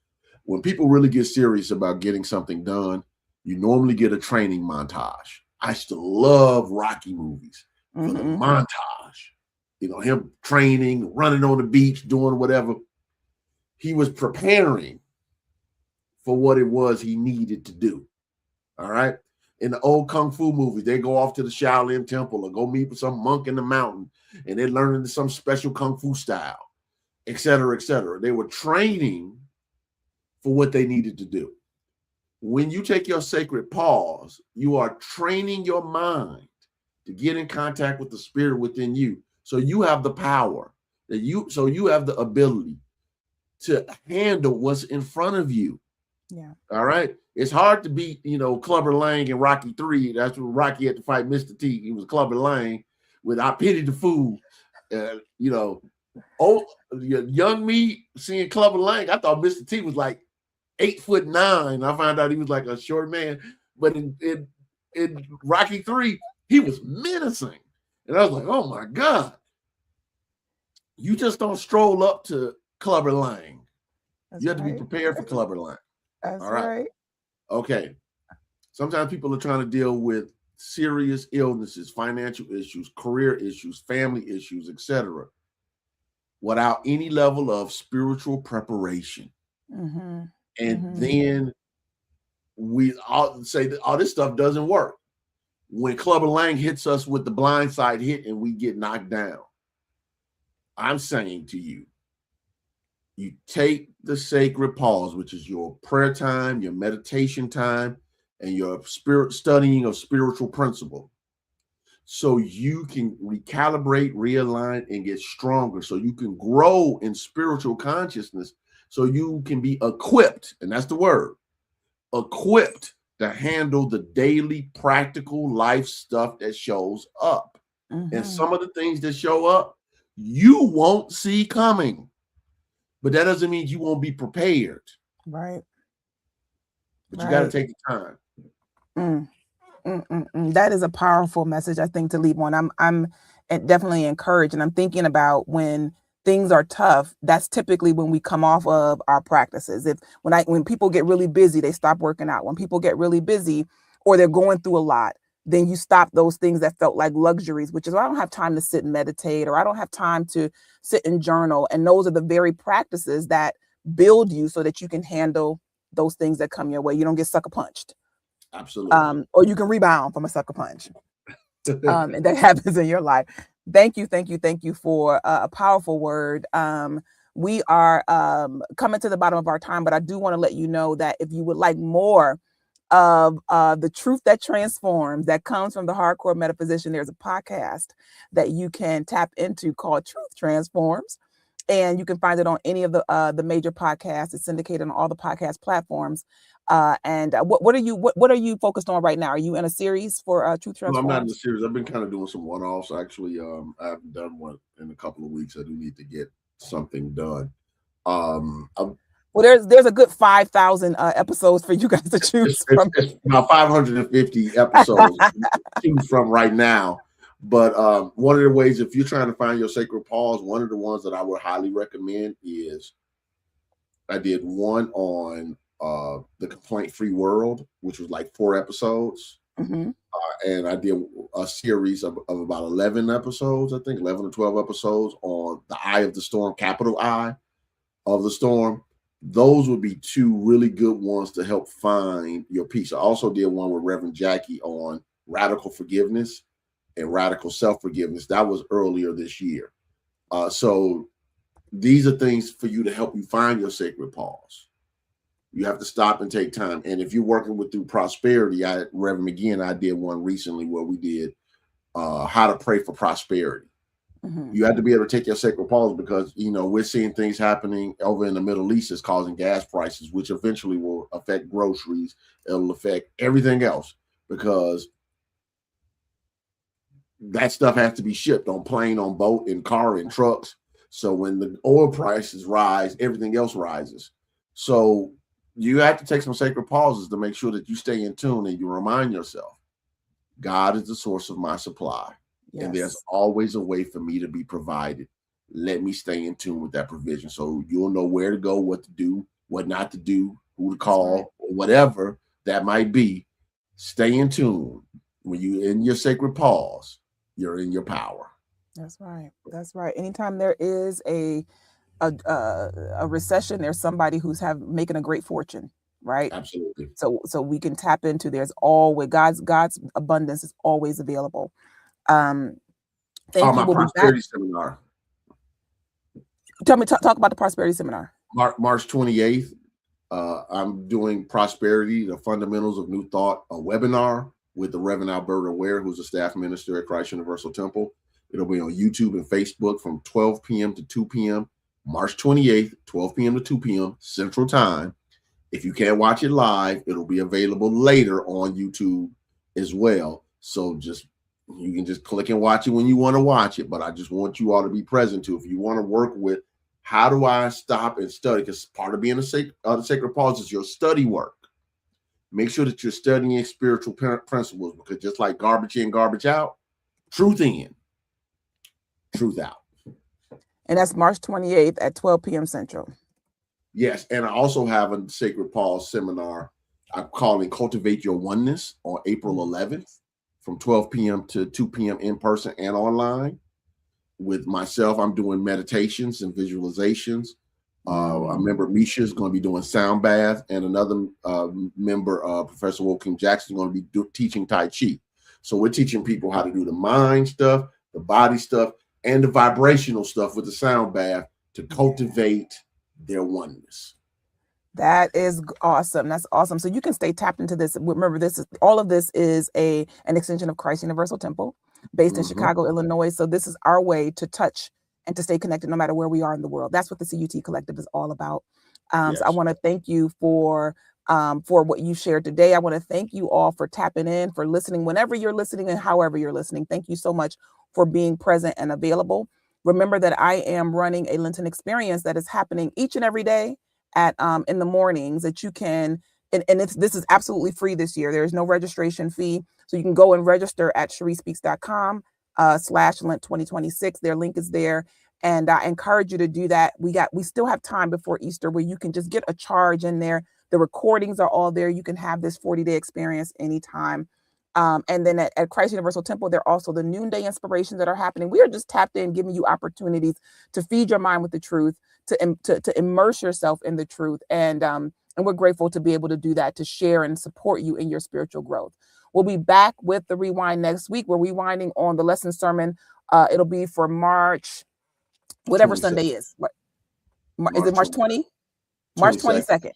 when people really get serious about getting something done, you normally get a training montage. I used to love Rocky movies for the montage. Him training, running on the beach, doing whatever. He was preparing for what it was he needed to do. All right. In the old Kung Fu movies, they go off to the Shaolin Temple or go meet with some monk in the mountain, and they're learning some special Kung Fu style, et cetera, et cetera. They were training for what they needed to do. When you take your sacred pause, you are training your mind to get in contact with the spirit within you. So you have the power so you have the ability to handle what's in front of you. Yeah. All right. It's hard to beat, Clubber Lang in Rocky 3. That's when Rocky had to fight Mr. T. He was Clubber Lang with I Pity the Fool. Young me seeing Clubber Lang, I thought Mr. T was like 8'9". I found out he was like a short man. But in Rocky 3, he was menacing. And I was like, oh my God. You just don't stroll up to Clubber Lang. You have to be prepared for Clubber Lang. That's all right. Okay. Sometimes people are trying to deal with serious illnesses, financial issues, career issues, family issues, etc., without any level of spiritual preparation. And then we all say that all this stuff doesn't work. When Clubber Lang hits us with the blindside hit and we get knocked down, I'm saying to you, you take the sacred pause, which is your prayer time, your meditation time, and your spirit studying of spiritual principle, so you can recalibrate, realign, and get stronger, so you can grow in spiritual consciousness, so you can be equipped, and that's the word, equipped to handle the daily practical life stuff that shows up. And some of the things that show up, you won't see coming. But that doesn't mean you won't be prepared. Right. But you got to take the time. That is a powerful message, I think, to leave on. I'm definitely encourage. And I'm thinking about when things are tough, that's typically when we come off of our practices. When people get really busy, they stop working out. When people get really busy or they're going through a lot, then you stop those things that felt like luxuries, which is, I don't have time to sit and meditate, or I don't have time to sit and journal. And those are the very practices that build you so that you can handle those things that come your way. You don't get sucker punched. Absolutely. Or you can rebound from a sucker punch. And that happens in your life. Thank you for a powerful word. We are coming to the bottom of our time, but I do want to let you know that if you would like more of the truth that transforms, that comes from the hardcore metaphysician, there's a podcast that you can tap into called Truth Transforms. And you can find it on any of the major podcasts. It's syndicated on all the podcast platforms. What are you focused on right now? Are you in a series for Truth Transforms? No, I'm not in the series. I've been kind of doing some one-offs. Actually, I haven't done one in a couple of weeks. I do need to get something done. Well, there's a good 5,000 episodes for you guys to choose from. It's about 550 episodes to choose from right now. But one of the ways, if you're trying to find your sacred pause, one of the ones that I would highly recommend is, I did one on the complaint-free world, which was like 4 episodes. Mm-hmm. And I did a series of about 11 episodes, I think 11 or 12 episodes on the eye of the storm, capital I of the storm. Those would be 2 really good ones to help find your peace. I also did one with Reverend Jackie on radical forgiveness and radical self-forgiveness. That was earlier this year. So these are things for you to help you find your sacred pause. You have to stop and take time. And if you're working through prosperity, Reverend McGee and I did one recently where we did how to pray for prosperity. Mm-hmm. You have to be able to take your sacred pause because, we're seeing things happening over in the Middle East is causing gas prices, which eventually will affect groceries. It'll affect everything else because that stuff has to be shipped on plane, on boat, in car, in trucks. So when the oil prices rise, everything else rises. So you have to take some sacred pauses to make sure that you stay in tune and you remind yourself, God is the source of my supply. Yes. And there's always a way for me to be provided. Let me stay in tune with that provision. So you'll know where to go, what to do, what not to do, who to call, right, or whatever that might be. Stay in tune. When you're in your sacred pause, you're in your power. That's right. That's right. Anytime there is a recession, there's somebody who's making a great fortune, right? Absolutely. So we can tap into, there's always God's abundance is always available. Thank you. My prosperity seminar. Talk about the prosperity seminar. March 28th. I'm doing prosperity, the fundamentals of new thought, a webinar with the Reverend Alberta Ware, who's a staff minister at Christ Universal Temple. It'll be on YouTube and Facebook from 12 p.m. to 2 p.m. March 28th, 12 p.m. to 2 p.m. Central Time. If you can't watch it live, it'll be available later on YouTube as well. So you can just click and watch it when you want to watch it. But I just want you all to be present too. If you want to work with, how do I stop and study? Because part of being a sacred pause is your study work. Make sure that you're studying spiritual principles, because just like garbage in, garbage out, truth in, truth out. And that's March 28th at 12 p.m. Central. Yes. And I also have a sacred pause seminar I'm calling Cultivate Your Oneness on April 11th from 12 p.m. to 2 p.m. in person and online. With myself, I'm doing meditations and visualizations. I remember Misha is going to be doing sound bath, and another member, Professor Woking Jackson, is going to be teaching Tai Chi. So we're teaching people how to do the mind stuff, the body stuff, and the vibrational stuff with the sound bath to cultivate their oneness. That is awesome. That's awesome. So you can stay tapped into this. Remember, all of this is an extension of Christ Universal Temple, based in Chicago, Illinois. So this is our way to touch and to stay connected no matter where we are in the world. That's what the CUT Collective is all about. Yes. So I want to thank you for what you shared today. I want to thank you all for tapping in, for listening, whenever you're listening and however you're listening. Thank you so much for being present and available. Remember that I am running a Lenten experience that is happening each and every day at in the mornings, that you can, and this is absolutely free this year. There is no registration fee. So you can go and register at ShereeSpeaks.com. /Lent 2026. Their link is there. And I encourage you to do that. We still have time before Easter where you can just get a charge in there. The recordings are all there. You can have this 40-day experience anytime. And then at Christ Universal Temple, there are also the noonday inspirations that are happening. We are just tapped in, giving you opportunities to feed your mind with the truth, to immerse yourself in the truth. And we're grateful to be able to do that, to share and support you in your spiritual growth. We'll be back with the rewind next week. We're rewinding on the lesson sermon. It'll be for March, whatever 22nd. Sunday is. Is it March 20? 22nd. March 22nd.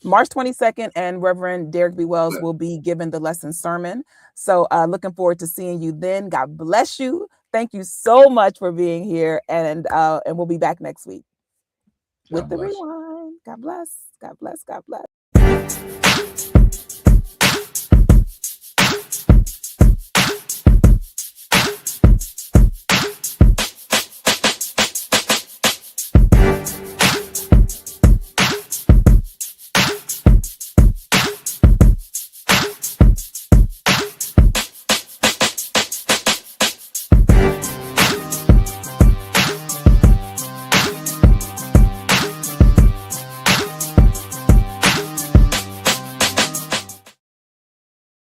March 22nd, and Reverend Derek B. Wells will be given the lesson sermon. So looking forward to seeing you then. God bless you. Thank you so much for being here. And we'll be back next week with the rewind. God bless. God bless. God bless.